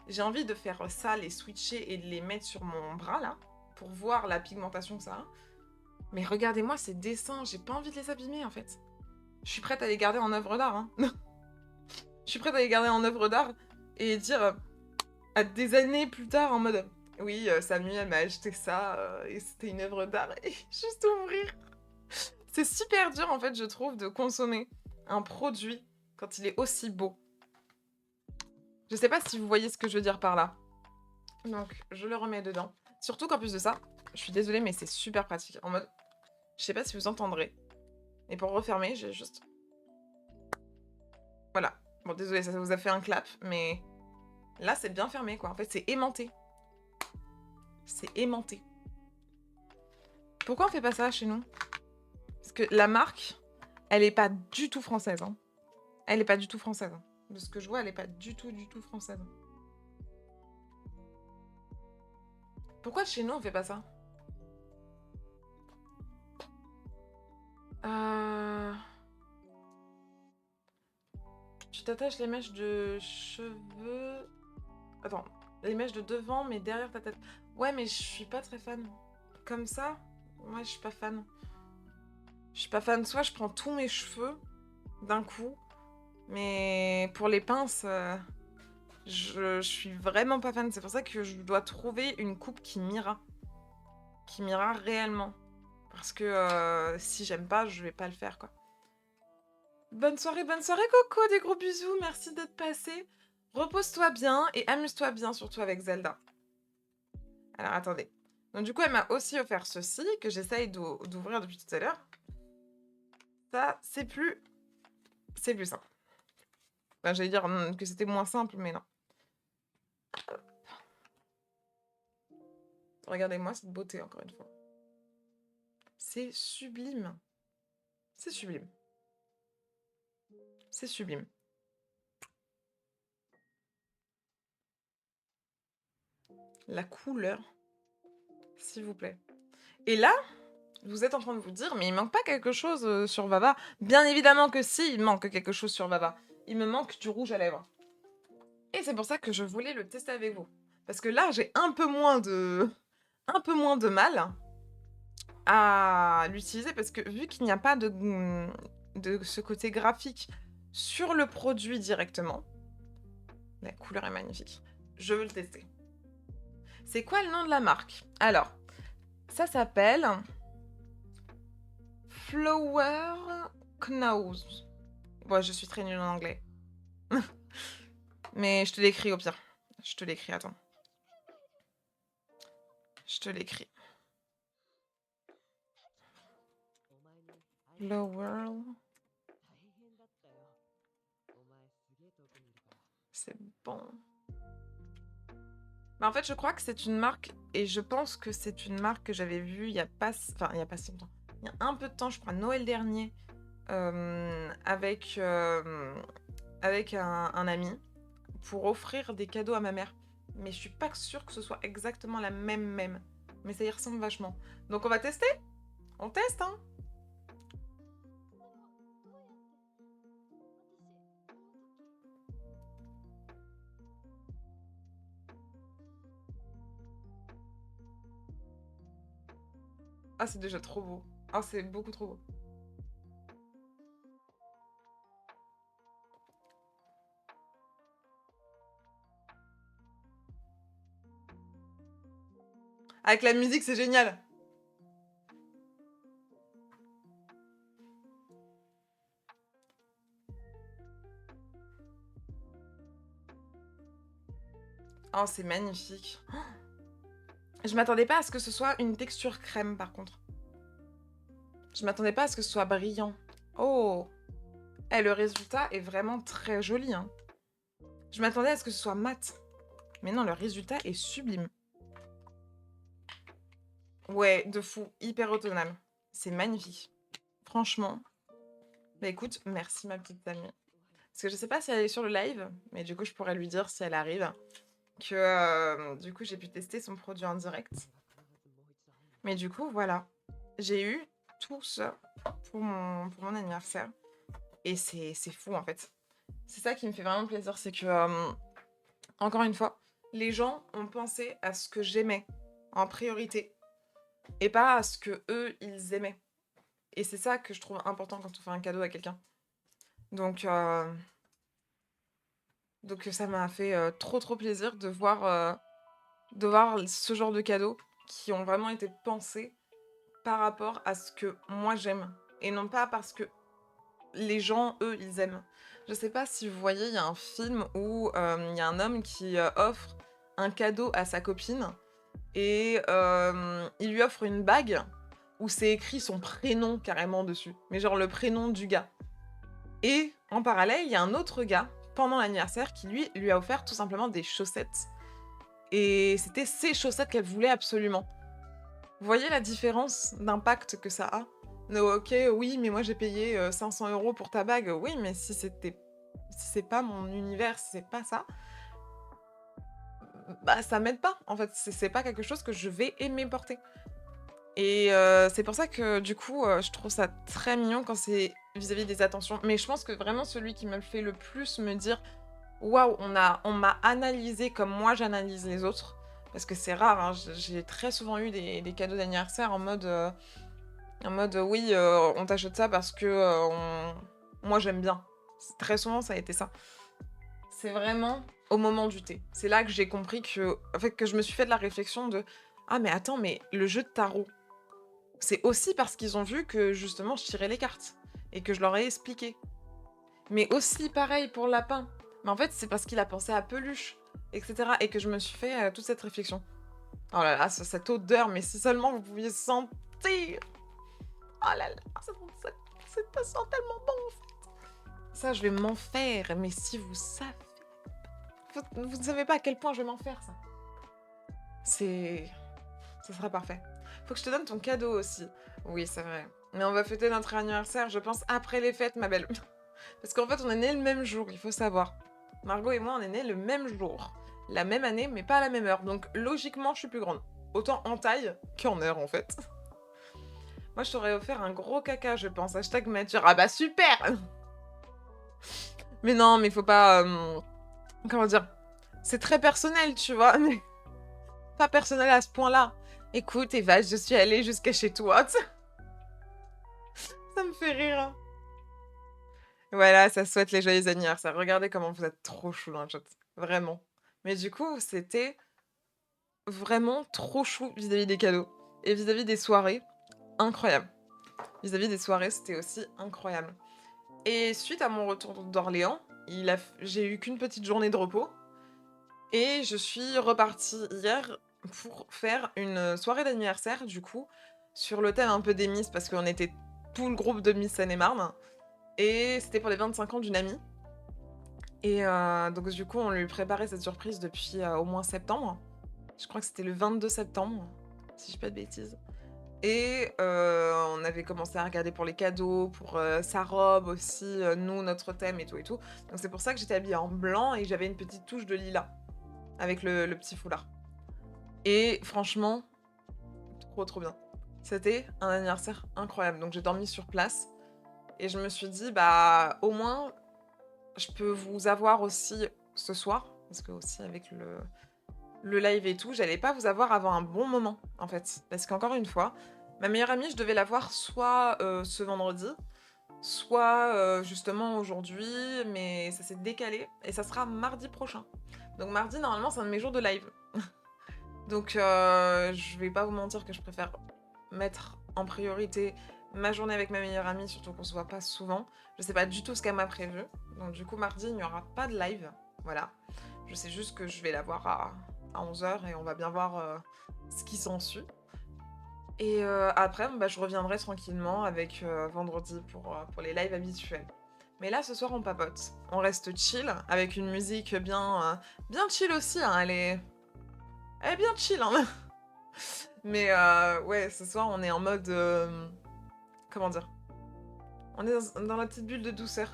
J'ai envie de faire ça, les switcher et de les mettre sur mon bras là, pour voir la pigmentation que ça a. Mais regardez-moi ces dessins, j'ai pas envie de les abîmer en fait. Je suis prête à les garder en œuvre d'art. Hein. Je suis prête à les garder en œuvre d'art et dire à des années plus tard en mode oui, Samuel elle m'a acheté ça et c'était une œuvre d'art et juste ouvrir. C'est super dur en fait, je trouve, de consommer un produit quand il est aussi beau. Je sais pas si vous voyez ce que je veux dire par là. Donc, je le remets dedans. Surtout qu'en plus de ça, je suis désolée, mais c'est super pratique. En mode, je sais pas si vous entendrez. Et pour refermer, j'ai juste... Voilà. Bon, désolé, ça vous a fait un clap, mais là, c'est bien fermé, quoi. En fait, c'est aimanté. C'est aimanté. Pourquoi on fait pas ça chez nous? Parce que la marque, elle est pas du tout française. Hein. Elle est pas du tout française. Hein. De ce que je vois, elle est pas du tout française. Pourquoi chez nous, on fait pas ça? Tu t'attaches les mèches de cheveux... Attends, les mèches de devant, mais derrière ta tête. Ouais, mais je suis pas très fan. Comme ça, moi, je suis pas fan. Je suis pas fan. Soit je prends tous mes cheveux d'un coup, mais pour les pinces, je suis vraiment pas fan. C'est pour ça que je dois trouver une coupe qui m'ira. Qui m'ira réellement. Parce que si j'aime pas, je vais pas le faire, quoi. Bonne soirée, Coco. Des gros bisous. Merci d'être passé. Repose-toi bien et amuse-toi bien, surtout avec Zelda. Alors, attendez. Donc, du coup, elle m'a aussi offert ceci, que j'essaye d'ouvrir depuis tout à l'heure. Ça, c'est plus... C'est plus simple. Enfin, j'allais dire que c'était moins simple, mais non. Regardez-moi cette beauté, encore une fois. C'est sublime. C'est sublime. C'est sublime. La couleur, s'il vous plaît. Et là, Vous êtes en train de vous dire: «Mais il manque pas quelque chose, sur Vava?» Bien évidemment que si, il manque quelque chose sur Vava. Il me manque du rouge à lèvres et c'est pour ça que je voulais le tester avec vous. Parce que là, j'ai un peu moins de mal à l'utiliser parce que vu qu'il n'y a pas de ce côté graphique sur le produit directement, la couleur est magnifique. Je veux le tester. C'est quoi le nom de la marque? Alors, ça s'appelle Flower Knaus. Bon, je suis très nulle en anglais. Mais je te l'écris au pire. Je te l'écris, attends. Je te l'écris. Flower. C'est bon. Bah, en fait, je crois que c'est une marque, et je pense que c'est une marque que j'avais vue il y a pas, enfin, il y a pas si longtemps. Il y a un peu de temps, je crois, Noël dernier, avec un ami, pour offrir des cadeaux à ma mère. Mais je suis pas sûre que ce soit exactement la même. Mais ça y ressemble vachement. Donc on va tester? On teste, hein? Ah, c'est déjà trop beau. Ah, c'est beaucoup trop beau. Avec la musique, c'est génial. Oh, c'est magnifique. Je m'attendais pas à ce que ce soit une texture crème, par contre. Je m'attendais pas à ce que ce soit brillant. Oh! Eh, le résultat est vraiment très joli, hein. Je m'attendais à ce que ce soit mat. Mais non, le résultat est sublime. Ouais, de fou. Hyper autonome. C'est magnifique. Franchement. Bah écoute, merci ma petite amie. Parce que je sais pas si elle est sur le live, mais du coup, je pourrais lui dire si elle arrive. Que du coup, j'ai pu tester son produit en direct. Mais du coup, voilà. J'ai eu tout ça pour mon anniversaire. Et c'est fou, en fait. C'est ça qui me fait vraiment plaisir, c'est que, encore une fois, les gens ont pensé à ce que j'aimais en priorité et pas à ce que eux ils aimaient. Et c'est ça que je trouve important quand on fait un cadeau à quelqu'un. Donc, ça m'a fait trop plaisir de voir ce genre de cadeaux qui ont vraiment été pensés par rapport à ce que moi j'aime et non pas parce que les gens, eux, ils aiment. Je sais pas si vous voyez, il y a un film où il y a un homme qui offre un cadeau à sa copine et il lui offre une bague où c'est écrit son prénom carrément dessus. Mais genre le prénom du gars. Et en parallèle, il y a un autre gars pendant l'anniversaire qui lui a offert tout simplement des chaussettes. Et c'était ces chaussettes qu'elle voulait absolument. Vous voyez la différence d'impact que ça a? No, ok, oui, mais moi j'ai payé 500 € pour ta bague. Oui, mais si c'est pas mon univers, si c'est pas ça, bah ça m'aide pas. En fait, c'est pas quelque chose que je vais aimer porter. Et c'est pour ça que du coup, je trouve ça très mignon quand c'est vis-à-vis des attentions. Mais je pense que vraiment celui qui me le fait le plus me dire: «Waouh, on m'a analysé comme moi j'analyse les autres». Parce que c'est rare, hein, j'ai très souvent eu des cadeaux d'anniversaire en mode, oui, on t'achète ça parce que, moi j'aime bien. Très souvent ça a été ça. C'est vraiment au moment du thé. C'est là que j'ai compris que en fait, que je me suis fait de la réflexion de: «Ah mais attends, mais le jeu de tarot, c'est aussi parce qu'ils ont vu que justement je tirais les cartes et que je leur ai expliqué. Mais aussi pareil pour le lapin. Mais en fait, c'est parce qu'il a pensé à peluche, et cetera et que je me suis fait, toute cette réflexion. Oh là là, cette odeur, mais si seulement vous pouviez sentir! Oh là là, ça sent tellement bon, en fait. Ça, je vais m'en faire, mais si vous savez, vous ne savez pas à quel point je vais m'en faire, ça. C'est ça sera parfait. Faut que je te donne ton cadeau aussi. Oui, c'est vrai. Mais on va fêter notre anniversaire, je pense, après les fêtes, ma belle. Parce qu'en fait, on est nés le même jour, il faut savoir. Margot et moi, on est nés le même jour. La même année, mais pas à la même heure. Donc, logiquement, je suis plus grande. Autant en taille qu'en heure, en fait. Moi, je t'aurais offert un gros caca, je pense. Hashtag mature. Ah bah super! Mais non, mais faut pas, comment dire? C'est très personnel, tu vois? Mais pas personnel à ce point-là. Écoute Eva, je suis allée jusqu'à chez toi. Ça me fait rire. Voilà, ça souhaite les joyeux anniversaires. Regardez comment vous êtes trop chou dans le chat. Vraiment. Mais du coup, c'était vraiment trop chou vis-à-vis des cadeaux et vis-à-vis des soirées, incroyable. Vis-à-vis des soirées, c'était aussi incroyable. Et suite à mon retour d'Orléans, j'ai eu qu'une petite journée de repos et je suis repartie hier pour faire une soirée d'anniversaire, du coup, sur le thème un peu des Miss, parce qu'on était tout le groupe de Miss Seine-et-Marne et c'était pour les 25 ans d'une amie. Et donc du coup, on lui préparait cette surprise depuis, au moins septembre. Je crois que c'était le 22 septembre, si je dis pas de bêtises. Et on avait commencé à regarder pour les cadeaux, pour, sa robe aussi, nous, notre thème et tout et tout. Donc c'est pour ça que j'étais habillée en blanc et j'avais une petite touche de lilas avec le petit foulard. Et franchement, trop, trop bien. C'était un anniversaire incroyable. Donc j'ai dormi sur place et je me suis dit: «Bah, au moins, je peux vous avoir aussi ce soir», parce que aussi avec le live et tout, j'allais pas vous avoir avant un bon moment, en fait. Parce qu'encore une fois, ma meilleure amie, je devais la voir soit, ce vendredi, soit, justement aujourd'hui, mais ça s'est décalé et ça sera mardi prochain. Donc mardi, normalement, c'est un de mes jours de live. Donc je vais pas vous mentir que je préfère mettre en priorité ma journée avec ma meilleure amie, surtout qu'on se voit pas souvent. Je sais pas du tout ce qu'elle m'a prévu. Donc du coup, mardi, il n'y aura pas de live. Voilà. Je sais juste que je vais la voir à 11 h et on va bien voir ce qui s'ensuit. Et après, bah, je reviendrai tranquillement avec vendredi pour les lives habituels. Mais là, ce soir, on papote. On reste chill, avec une musique bien chill aussi. Hein. Elle est bien chill. Hein. Mais ouais, ce soir, on est en mode... comment dire? On est dans la petite bulle de douceur.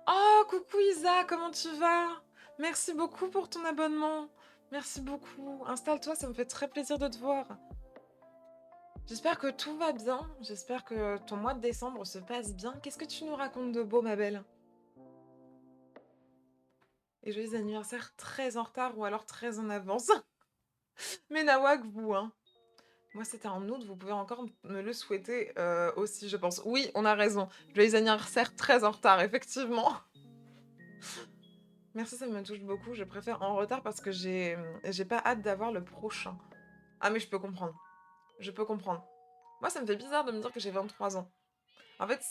Oh, coucou Isa, comment tu vas? Merci beaucoup pour ton abonnement. Merci beaucoup. Installe-toi, ça me fait très plaisir de te voir. J'espère que tout va bien. J'espère que ton mois de décembre se passe bien. Qu'est-ce que tu nous racontes de beau, ma belle? Et joyeux anniversaire très en retard ou alors très en avance. Mais nawak, vous, hein. Moi, c'était en août, vous pouvez encore me le souhaiter aussi, je pense. Oui, on a raison. Joyeux anniversaire très en retard, effectivement. Merci, ça me touche beaucoup. Je préfère en retard parce que j'ai pas hâte d'avoir le prochain. Ah, mais je peux comprendre. Je peux comprendre. Moi, ça me fait bizarre de me dire que j'ai 23 ans. En fait,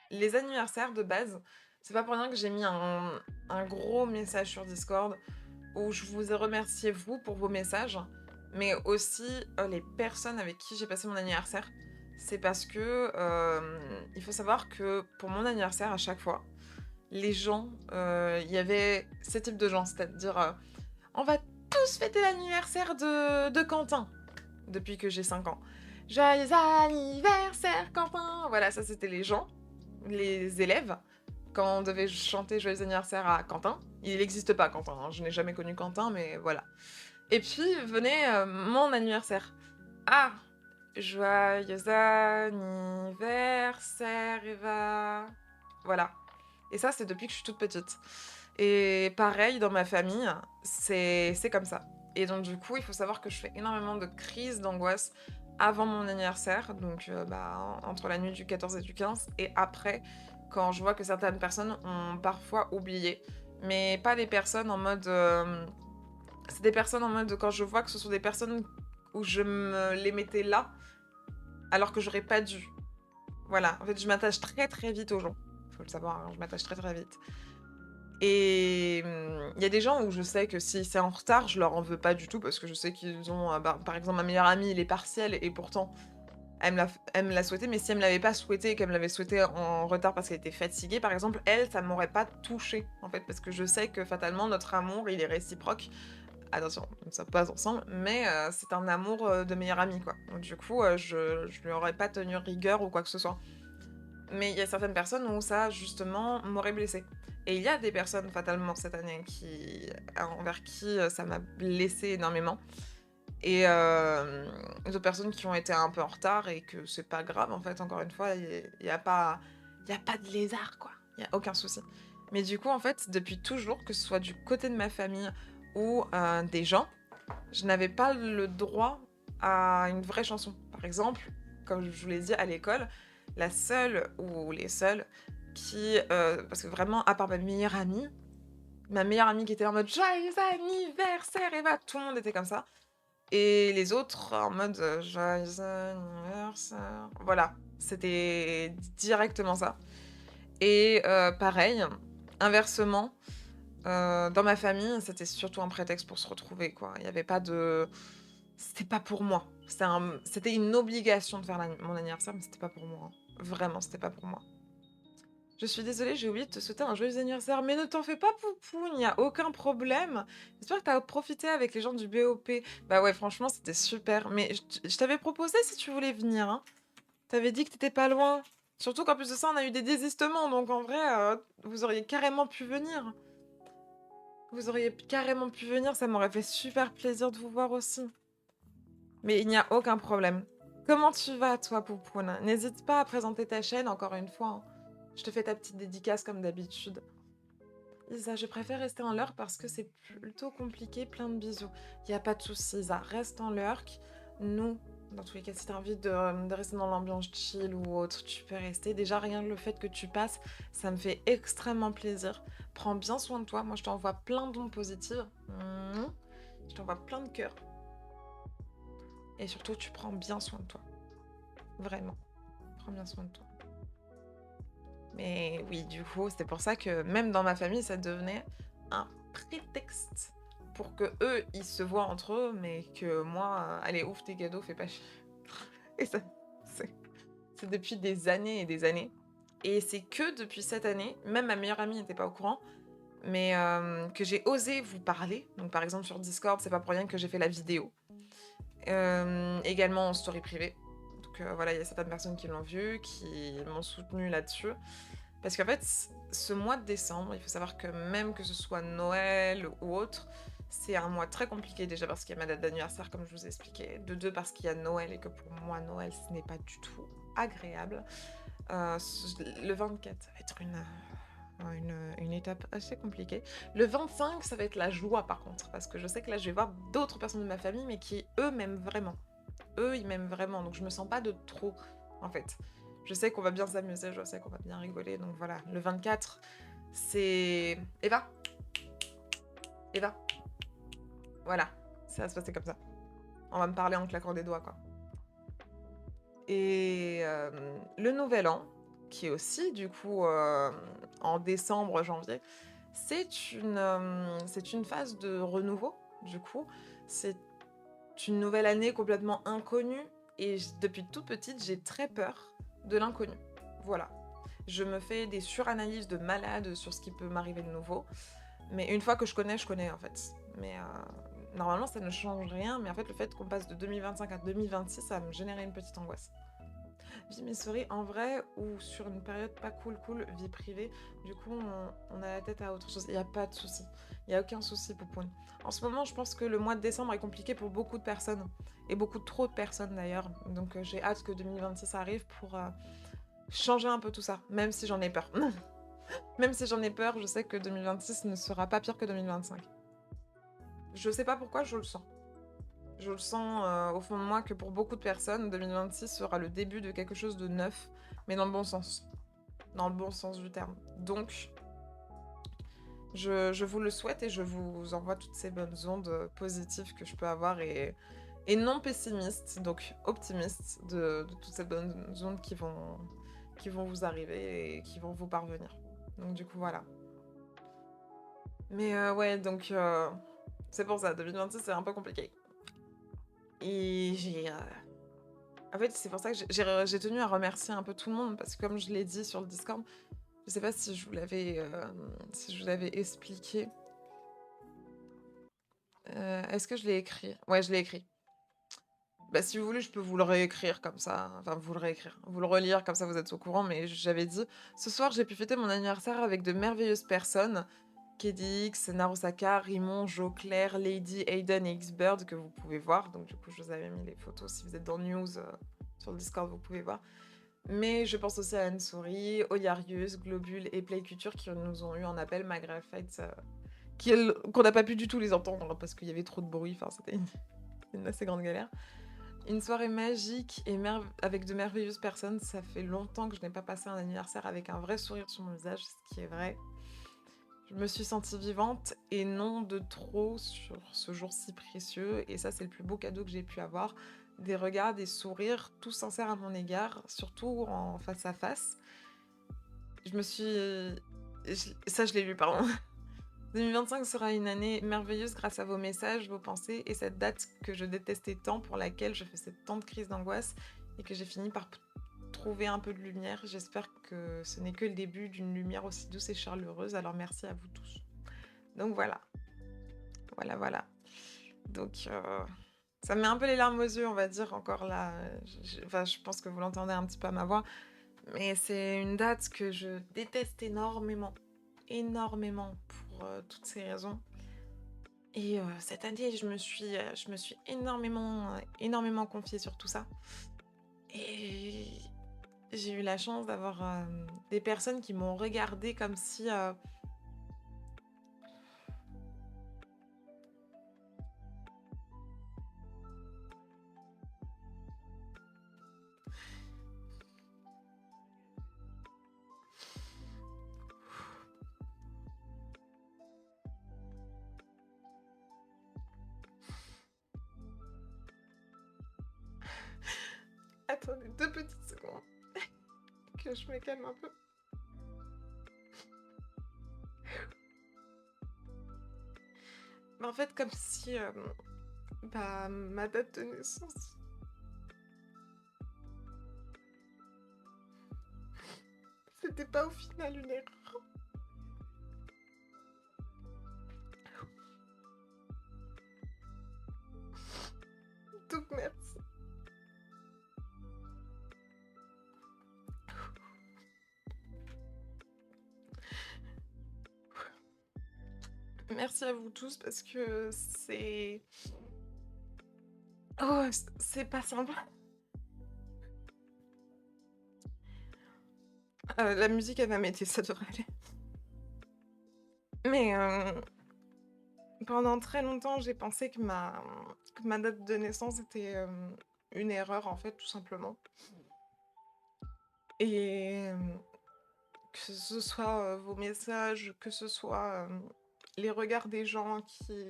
les anniversaires de base, c'est pas pour rien que j'ai mis un gros message sur Discord où je vous ai remercié, vous, pour vos messages, mais aussi les personnes avec qui j'ai passé mon anniversaire. C'est parce que il faut savoir que pour mon anniversaire, à chaque fois, les gens, il y avait ce type de gens, c'est-à-dire on va tous fêter l'anniversaire de Quentin depuis que j'ai 5 ans. Joyeux anniversaire Quentin! Voilà, ça c'était les gens, les élèves, quand on devait chanter joyeux anniversaire à Quentin. Il n'existe pas Quentin, hein, je n'ai jamais connu Quentin, mais voilà. Et puis venait mon anniversaire. Ah! Joyeux anniversaire Eva! Voilà. Et ça, c'est depuis que je suis toute petite. Et pareil, dans ma famille, c'est comme ça. Et donc, du coup, il faut savoir que je fais énormément de crises d'angoisse avant mon anniversaire, donc bah, entre la nuit du 14 et du 15, et après, quand je vois que certaines personnes ont parfois oublié. Mais pas des personnes en mode... c'est des personnes en mode quand je vois que ce sont des personnes où je me les mettais là, alors que j'aurais pas dû. Voilà, en fait, je m'attache très très vite aux gens. Faut le savoir, hein, je m'attache très très vite. Et il y a des gens où je sais que si c'est en retard, je leur en veux pas du tout parce que je sais qu'ils ont, bah, par exemple, ma meilleure amie, il est partiel et pourtant elle me l'a souhaité, mais si elle me l'avait pas souhaité et qu'elle me l'avait souhaité en retard parce qu'elle était fatiguée, par exemple, elle, ça m'aurait pas touchée, en fait, parce que je sais que fatalement, notre amour, il est réciproque. Attention, on ne sommes pas ensemble, mais c'est un amour de meilleure amie, quoi. Donc du coup, je lui aurais pas tenu rigueur ou quoi que ce soit. Mais il y a certaines personnes où ça, justement, m'aurait blessée. Et il y a des personnes, fatalement, cette année, envers qui ça m'a blessée énormément. et d'autres personnes qui ont été un peu en retard et que c'est pas grave, en fait, encore une fois, il y a pas de lézard, quoi. Il y a aucun souci. Mais du coup, en fait, depuis toujours, que ce soit du côté de ma famille ou des gens, je n'avais pas le droit à une vraie chanson. Par exemple, comme je vous l'ai dit à l'école, la seule ou les seuls qui, parce que vraiment, à part ma meilleure amie qui était en mode joyeux anniversaire Eva, tout le monde était comme ça. Et les autres en mode joyeux anniversaire. Voilà, c'était directement ça. Et pareil, inversement, dans ma famille, c'était surtout un prétexte pour se retrouver, quoi. Il y avait pas de c'était pas pour moi. C'était une obligation de faire mon anniversaire, mais c'était pas pour moi, hein. Vraiment, c'était pas pour moi. Je suis désolée, j'ai oublié de te souhaiter un joyeux anniversaire, mais ne t'en fais pas, Poupou, il n'y a aucun problème. J'espère que tu as profité avec les gens du BOP. Bah ouais, franchement, c'était super. Mais je t'avais proposé si tu voulais venir, hein. T'avais dit que t'étais pas loin. Surtout qu'en plus de ça, on a eu des désistements, donc en vrai, vous auriez carrément pu venir. Vous auriez carrément pu venir, ça m'aurait fait super plaisir de vous voir aussi. Mais il n'y a aucun problème. Comment tu vas, toi, Poupoune? N'hésite pas à présenter ta chaîne, encore une fois, hein. Je te fais ta petite dédicace comme d'habitude. Isa, je préfère rester en lurk parce que c'est plutôt compliqué, plein de bisous. Y a pas de soucis, Isa, reste en lurk. Nous, dans tous les cas, si t'as envie de rester dans l'ambiance chill ou autre, tu peux rester. Déjà, rien que le fait que tu passes, ça me fait extrêmement plaisir. Prends bien soin de toi. Moi, je t'envoie plein d'ondes positives. Je t'envoie plein de cœurs. Et surtout, tu prends bien soin de toi. Vraiment. Prends bien soin de toi. Mais oui, du coup, c'est pour ça que même dans ma famille, ça devenait un prétexte pour que eux, ils se voient entre eux, mais que moi, allez, ouvre tes cadeaux, fais pas chier. Et ça, c'est c'est depuis des années et des années. Et c'est que depuis cette année, même ma meilleure amie n'était pas au courant, mais que j'ai osé vous parler. Donc par exemple sur Discord, c'est pas pour rien que j'ai fait la vidéo. Également en story privée. Donc voilà, il y a certaines personnes qui l'ont vu, qui m'ont soutenu là-dessus. Parce qu'en fait, ce mois de décembre, il faut savoir que même que ce soit Noël ou autre, c'est un mois très compliqué déjà parce qu'il y a ma date d'anniversaire comme je vous ai expliqué, de deux parce qu'il y a Noël et que pour moi Noël ce n'est pas du tout agréable. Le 24 ça va être une étape assez compliquée. Le 25 ça va être la joie par contre parce que je sais que là je vais voir d'autres personnes de ma famille mais qui eux m'aiment vraiment. Eux ils m'aiment vraiment donc je me sens pas de trop en fait. Je sais qu'on va bien s'amuser, je sais qu'on va bien rigoler, donc voilà. Le 24, c'est... Eva, Eva, voilà, ça va se passer comme ça. On va me parler en claquant des doigts, quoi. Et le nouvel an, qui est aussi, du coup, en décembre, janvier, c'est une phase de renouveau, du coup. C'est une nouvelle année complètement inconnue, et depuis toute petite, j'ai très peur de l'inconnu. Voilà. Je me fais des suranalyses de malade sur ce qui peut m'arriver de nouveau. Mais une fois que je connais en fait. Mais normalement, ça ne change rien. Mais en fait, le fait qu'on passe de 2025 à 2026, ça va me générer une petite angoisse. Vie mes souris, en vrai, ou sur une période pas cool, vie privée, du coup, on a la tête à autre chose. Il n'y a pas de souci. Il n'y a aucun souci, Poupoune. En ce moment, je pense que le mois de décembre est compliqué pour beaucoup de personnes. Et beaucoup trop de personnes d'ailleurs. Donc j'ai hâte que 2026 arrive pour changer un peu tout ça. Même si j'en ai peur. Même si j'en ai peur, je sais que 2026 ne sera pas pire que 2025. Je sais pas pourquoi, je le sens. Je le sens au fond de moi que pour beaucoup de personnes, 2026 sera le début de quelque chose de neuf, mais dans le bon sens. Dans le bon sens du terme. Donc, je vous le souhaite et je vous envoie toutes ces bonnes ondes positives que je peux avoir et non pessimistes, donc optimistes de toutes ces bonnes ondes qui vont vous arriver et qui vont vous parvenir. Donc du coup, voilà. Mais ouais, donc c'est pour ça, 2026 c'est un peu compliqué. Et en fait, c'est pour ça que j'ai tenu à remercier un peu tout le monde, parce que comme je l'ai dit sur le Discord, je sais pas si je vous l'avais expliqué. Est-ce que je l'ai écrit? Ouais, je l'ai écrit. Bah, si vous voulez, je peux vous le réécrire comme ça. Enfin, vous le réécrire. Vous le relire, comme ça vous êtes au courant. Mais j'avais dit, ce soir, j'ai pu fêter mon anniversaire avec de merveilleuses personnes KDX, Narosaka, Rimon, Jo Claire, Lady, Aiden et Xbird que vous pouvez voir. Donc du coup, je vous avais mis les photos. Si vous êtes dans News sur le Discord, vous pouvez voir. Mais je pense aussi à Anne-Souris, Oliarius, Globule et Playculture qui nous ont eu en appel malgré le fait qu'on n'a pas pu du tout les entendre parce qu'il y avait trop de bruit. Enfin, c'était une assez grande galère. Une soirée magique et avec de merveilleuses personnes. Ça fait longtemps que je n'ai pas passé un anniversaire avec un vrai sourire sur mon visage, ce qui est vrai. Je me suis sentie vivante et non de trop sur ce jour si précieux. Et ça, c'est le plus beau cadeau que j'ai pu avoir. Des regards, des sourires, tout sincères à mon égard, surtout en face à face. Je me suis... Ça, je l'ai lu, pardon. 2025 sera une année merveilleuse grâce à vos messages, vos pensées et cette date que je détestais tant, pour laquelle je faisais tant de crises d'angoisse et que j'ai fini par trouver un peu de lumière. J'espère que ce n'est que le début d'une lumière aussi douce et chaleureuse, alors merci à vous tous. Donc voilà. Voilà. Donc ça me met un peu les larmes aux yeux, on va dire, encore là. Je pense que vous l'entendez un petit peu à ma voix. Mais c'est une date que je déteste énormément. Énormément pour toutes ces raisons. Et cette année, je me suis énormément confiée sur tout ça. Et j'ai eu la chance d'avoir des personnes qui m'ont regardée comme si... Attendez 2 petites secondes. Que je me calme un peu. Mais en fait, comme si ma date de naissance, c'était pas au final une erreur. Donc merci. Merci à vous tous parce que c'est... Oh, c'est pas simple. La musique, elle va m'aider, ça devrait aller. Mais pendant très longtemps, j'ai pensé que ma date de naissance était une erreur, en fait, tout simplement. Et que ce soit vos messages, que ce soit les regards des gens qui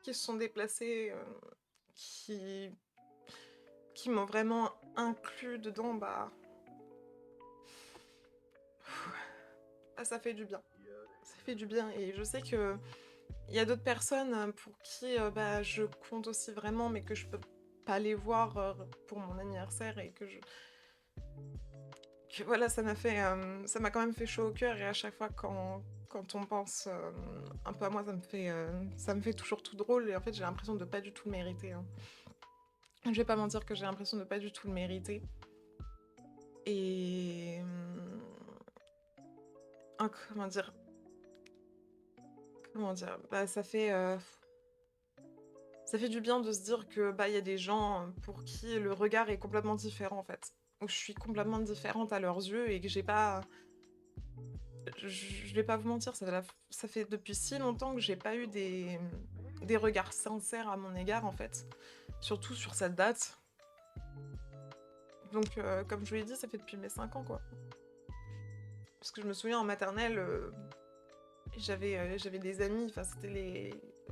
se sont déplacés, qui m'ont vraiment inclus dedans, ça fait du bien. Ça fait du bien. Et je sais que il y a d'autres personnes pour qui je compte aussi vraiment, mais que je peux pas les voir pour mon anniversaire et que voilà, ça m'a quand même fait chaud au cœur. Et à chaque fois quand on pense un peu à moi, ça me fait toujours tout drôle. Et en fait, j'ai l'impression de pas du tout le mériter, hein. Je vais pas mentir que j'ai l'impression de pas du tout le mériter. Et comment dire, ça fait du bien de se dire que il y a des gens pour qui le regard est complètement différent, en fait. Où je suis complètement différente à leurs yeux et que j'ai pas... Je vais pas vous mentir, ça fait depuis si longtemps que j'ai pas eu des regards sincères à mon égard, en fait. Surtout sur cette date. Donc, comme je vous l'ai dit, ça fait depuis mes 5 ans, quoi. Parce que je me souviens en maternelle, j'avais des amis, enfin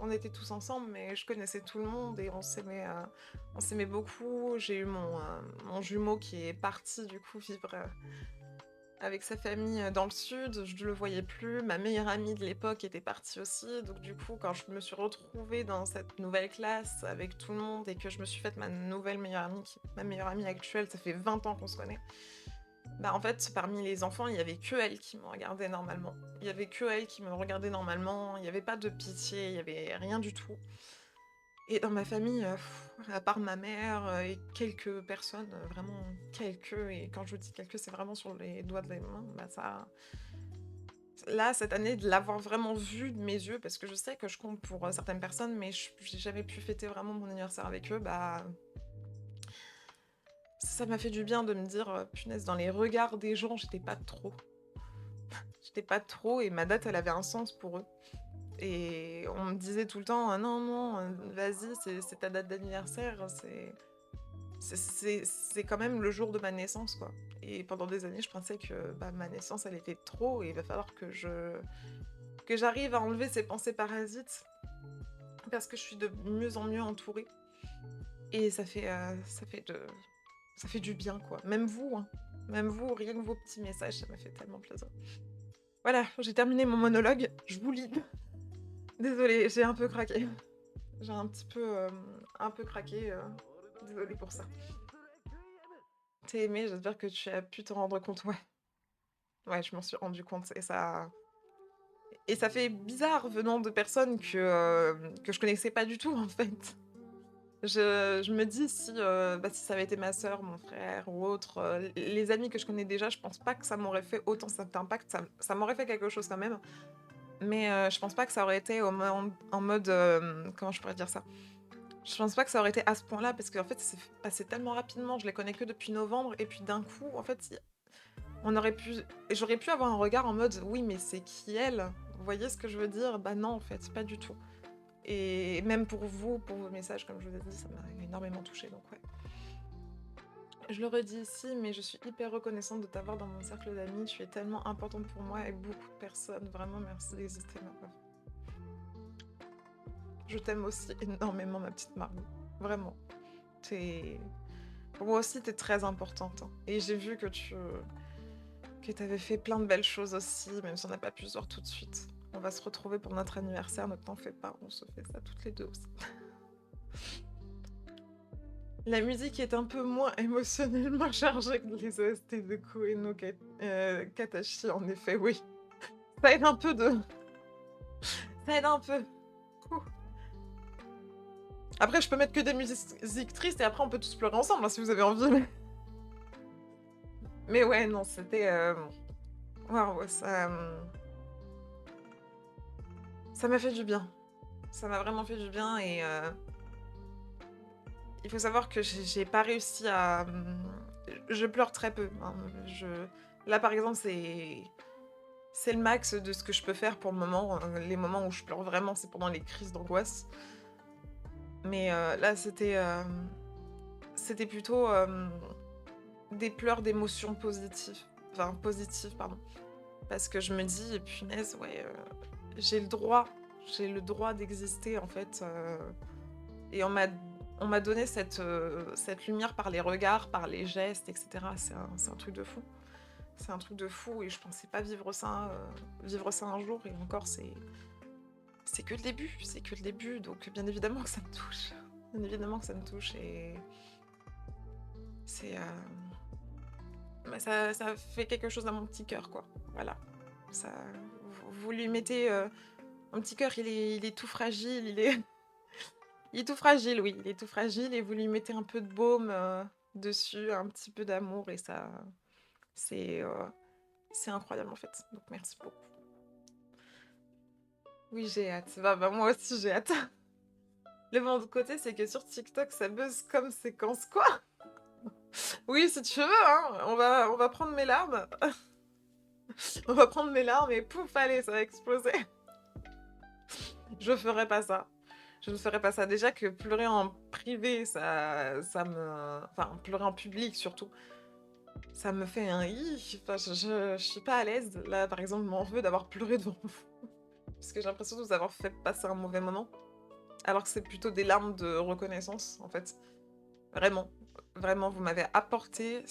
on était tous ensemble, mais je connaissais tout le monde et on s'aimait beaucoup. J'ai eu mon jumeau qui est parti du coup vivre avec sa famille dans le sud, je ne le voyais plus. Ma meilleure amie de l'époque était partie aussi, donc du coup quand je me suis retrouvée dans cette nouvelle classe avec tout le monde et que je me suis faite ma nouvelle meilleure amie, ma meilleure amie actuelle, ça fait 20 ans qu'on se connaît. En fait, parmi les enfants, il y avait que elle qui me regardait normalement. Il y avait que elle qui me regardait normalement, il n'y avait pas de pitié, il n'y avait rien du tout. Et dans ma famille, à part ma mère et quelques personnes, vraiment quelques, et quand je dis quelques, c'est vraiment sur les doigts de la main, Là, cette année, de l'avoir vraiment vu de mes yeux, parce que je sais que je compte pour, certaines personnes, mais j'ai jamais pu fêter vraiment mon anniversaire avec eux, bah, ça m'a fait du bien de me dire, «Punaise, dans les regards des gens, j'étais pas trop». J'étais pas trop et ma date, elle avait un sens pour eux et on me disait tout le temps: «Ah non, non, vas-y, c'est ta date d'anniversaire, c'est quand même le jour de ma naissance, quoi». Et pendant des années, je pensais que, bah, ma naissance, elle était trop et il va falloir que j'arrive à enlever ces pensées parasites parce que je suis de mieux en mieux entourée et ça fait du bien, quoi. Même vous, hein, même vous, rien que vos petits messages, ça m'a fait tellement plaisir. Voilà, j'ai terminé mon monologue, je vous lis. Désolée, j'ai un peu craqué. J'ai un peu craqué, désolée pour ça. T'es aimé, j'espère que tu as pu t'en rendre compte, ouais. Ouais, je m'en suis rendu compte et ça fait bizarre venant de personnes que je connaissais pas du tout, en fait. Je me dis si, bah, si ça avait été ma sœur, mon frère ou autre, les amis que je connais déjà, je pense pas que ça m'aurait fait autant cet impact. Ça m'aurait fait quelque chose quand même, mais je pense pas que ça aurait été en mode, comment je pourrais dire ça? Je pense pas que ça aurait été à ce point-là parce qu'en fait, ça s'est passé tellement rapidement. Je les connais que depuis novembre et puis d'un coup, en fait, on aurait pu j'aurais pu avoir un regard en mode: «Oui, mais c'est qui elle?» Vous voyez ce que je veux dire? Bah non, en fait, pas du tout et même pour vous, pour vos messages, comme je vous ai dit, ça m'a énormément touchée, donc ouais. Je le redis ici, mais je suis hyper reconnaissante de t'avoir dans mon cercle d'amis. Tu es tellement importante pour moi et beaucoup de personnes. Vraiment, merci d'exister, ma meuf. Je t'aime aussi énormément, ma petite Margot. Vraiment. Tu Pour moi aussi, t'es très importante, hein. Et j'ai vu que t'avais fait plein de belles choses aussi, même si on n'a pas pu se voir tout de suite. On va se retrouver pour notre anniversaire, ne t'en fais pas, on se fait ça toutes les deux aussi. La musique est un peu moins émotionnellement chargée que les OST de Koe no Katachi, en effet, oui. Ça aide un peu de... Ça aide un peu. Ouh. Après, je peux mettre que des musiques tristes et après, on peut tous pleurer ensemble, hein, si vous avez envie. Mais ouais, non, c'était... Waouh, ça m'a fait du bien. Ça m'a vraiment fait du bien et il faut savoir que j'ai pas réussi à, je pleure très peu, hein, là, par exemple, c'est le max de ce que je peux faire pour le moment, les moments où je pleure vraiment, c'est pendant les crises d'angoisse. Mais là, c'était plutôt, des pleurs d'émotions positives, enfin positives, pardon. Parce que je me dis: «Punaise, ouais, j'ai le droit j'ai le droit d'exister, en fait», et on m'a donné cette lumière par les regards, par les gestes et cetera. C'est un truc de fou. C'est un truc de fou et je pensais pas vivre ça un jour et encore c'est que le début, c'est que le début, donc bien évidemment que ça me touche. Bien évidemment que ça me touche et c'est, bah, ça fait quelque chose dans mon petit cœur, quoi. Voilà. Ça vous lui mettez, mon petit cœur, il est tout fragile, il est tout fragile, oui, il est tout fragile et vous lui mettez un peu de baume, dessus, un petit peu d'amour et ça, c'est, heu, c'est incroyable, en fait, donc merci beaucoup. Oui, j'ai hâte. Bah, moi aussi, j'ai hâte. Le bon côté, c'est que sur TikTok, ça buzz comme séquence quoi? Oui, si tu veux, hein, on va prendre mes larmes, on va prendre mes larmes et pouf, allez, ça va exploser. Je ferai pas ça. Je ne ferai pas ça. Déjà que pleurer en privé, ça me enfin, pleurer en public surtout, ça me fait un «ih», enfin, je suis pas à l'aise. Là, par exemple, je m'en veux d'avoir pleuré devant vous, parce que j'ai l'impression de vous avoir fait passer un mauvais moment, alors que c'est plutôt des larmes de reconnaissance, en fait. Vraiment, vraiment, vous m'avez apporté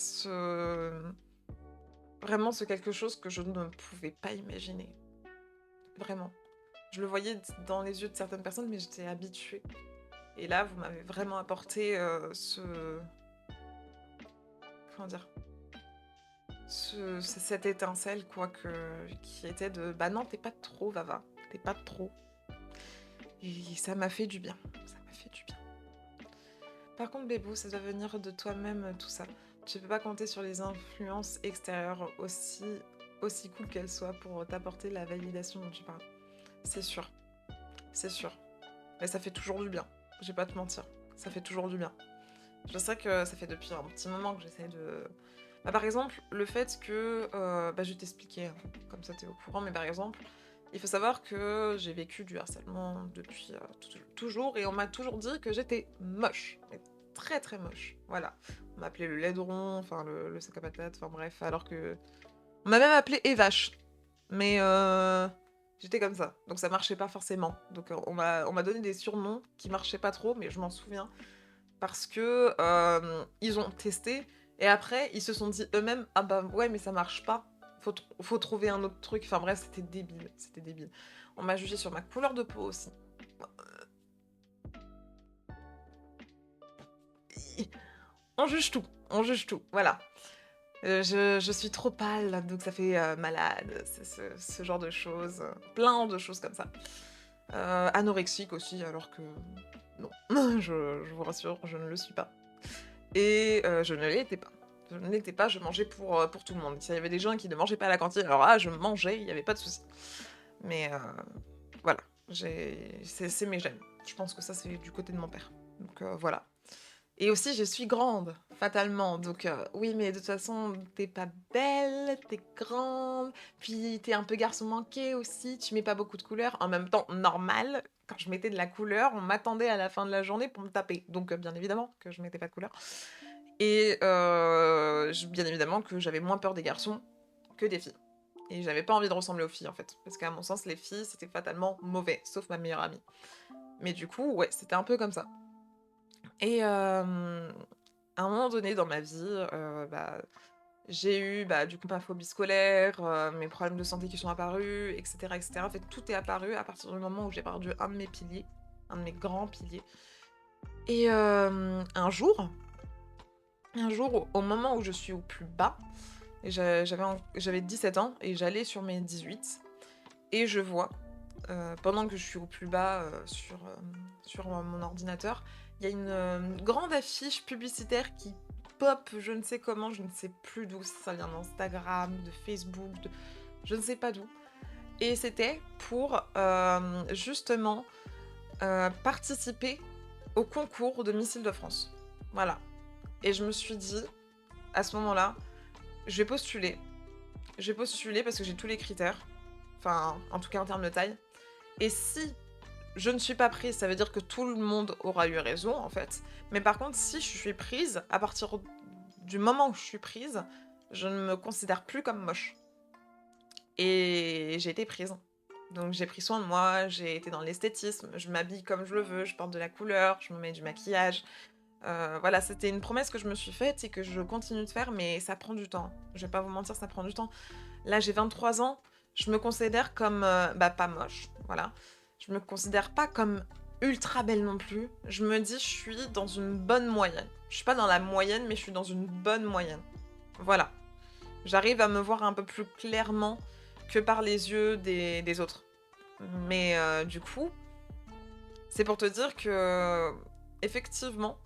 vraiment ce quelque chose que je ne pouvais pas imaginer. Vraiment. Je le voyais dans les yeux de certaines personnes, mais j'étais habituée. Et là, vous m'avez vraiment apporté comment dire? Cette étincelle, quoi, qui était de bah non, t'es pas trop, Vava. T'es pas trop. Et ça m'a fait du bien. Ça m'a fait du bien. Par contre, Bébou, ça doit venir de toi-même, tout ça. Tu peux pas compter sur les influences extérieures aussi. aussi cool qu'elle soit pour t'apporter la validation dont tu parles. C'est sûr, c'est sûr. Mais ça fait toujours du bien. Je vais pas te mentir. Ça fait toujours du bien. Je sais que ça fait depuis un petit moment que j'essaie de... Bah, par exemple, le fait que... bah, je vais t'expliquer, hein, comme ça t'es au courant, mais par exemple, il faut savoir que j'ai vécu du harcèlement depuis toujours, et on m'a toujours dit que j'étais moche. Mais très très moche. Voilà. On m'appelait le laideron, enfin le sac à patates, enfin bref, alors que... On m'a même appelé Evache. Mais j'étais comme ça, donc ça marchait pas forcément. Donc on m'a donné des surnoms qui marchaient pas trop, mais je m'en souviens. Parce que ils ont testé, et après ils se sont dit eux-mêmes, ah bah ouais mais ça marche pas, faut trouver un autre truc. Enfin bref, c'était débile, c'était débile. On m'a jugé sur ma couleur de peau aussi. On juge tout, voilà. Je suis trop pâle, donc ça fait malade, ce genre de choses. Plein de choses comme ça. Anorexique aussi, alors que non, je vous rassure, je ne le suis pas. Et je ne l'étais pas. Je ne l'étais pas, je mangeais pour tout le monde. S'il y avait des gens qui ne mangeaient pas à la cantine, alors là, je mangeais, il n'y avait pas de souci. Mais voilà, c'est mes gènes. Je pense que ça, c'est du côté de mon père. Donc voilà. Et aussi, je suis grande, fatalement. Donc, oui, mais de toute façon, t'es pas belle, t'es grande, puis t'es un peu garçon manqué aussi, tu mets pas beaucoup de couleurs. En même temps, normal, quand je mettais de la couleur, on m'attendait à la fin de la journée pour me taper. Donc, bien évidemment que je mettais pas de couleur. Et bien évidemment que j'avais moins peur des garçons que des filles. Et j'avais pas envie de ressembler aux filles, en fait. Parce qu'à mon sens, les filles, c'était fatalement mauvais, sauf ma meilleure amie. Mais du coup, ouais, c'était un peu comme ça. Et à un moment donné dans ma vie, bah, j'ai eu du coup ma phobie scolaire, mes problèmes de santé qui sont apparus, etc., etc. En fait, tout est apparu à partir du moment où j'ai perdu un de mes piliers, un de mes grands piliers. Et un jour, au moment où je suis au plus bas, et j'avais 17 ans et j'allais sur mes 18, et je vois, pendant que je suis au plus bas sur mon ordinateur, il y a une grande affiche publicitaire qui pop, je ne sais comment, je ne sais plus d'où, ça vient d'Instagram, de Facebook, je ne sais pas d'où. Et c'était pour justement participer au concours de Miss Île-de-France. Voilà. Et je me suis dit, à ce moment-là, je vais postuler. Je vais postuler parce que j'ai tous les critères. Enfin, en tout cas en termes de taille. Et si je ne suis pas prise, ça veut dire que tout le monde aura eu raison, en fait. Mais par contre, si je suis prise, à partir du moment où je suis prise, je ne me considère plus comme moche. Et j'ai été prise. Donc j'ai pris soin de moi, j'ai été dans l'esthétisme, je m'habille comme je le veux, je porte de la couleur, je me mets du maquillage. Voilà, c'était une promesse que je me suis faite et que je continue de faire, mais ça prend du temps. Je vais pas vous mentir, ça prend du temps. Là, j'ai 23 ans, je me considère comme pas moche, voilà. Je me considère pas comme ultra belle non plus. Je me dis, je suis dans une bonne moyenne. Je suis pas dans la moyenne, mais je suis dans une bonne moyenne. Voilà. J'arrive à me voir un peu plus clairement que par les yeux des autres. Mais du coup, c'est pour te dire que, effectivement,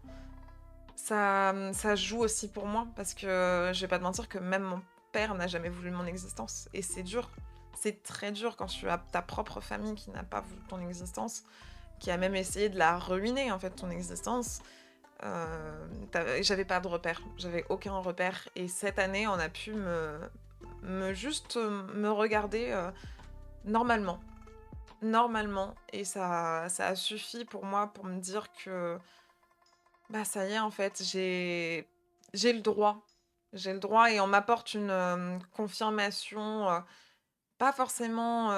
ça joue aussi pour moi, parce que je vais pas te mentir que même mon père n'a jamais voulu mon existence. Et c'est dur. C'est très dur quand tu as ta propre famille qui n'a pas voulu ton existence, qui a même essayé de la ruiner, en fait, ton existence. J'avais pas de repère, j'avais aucun repère. Et cette année, on a pu juste me regarder normalement. Normalement. Et ça a suffi pour moi pour me dire que bah ça y est, en fait, j'ai le droit. J'ai le droit, et on m'apporte une confirmation, pas forcément.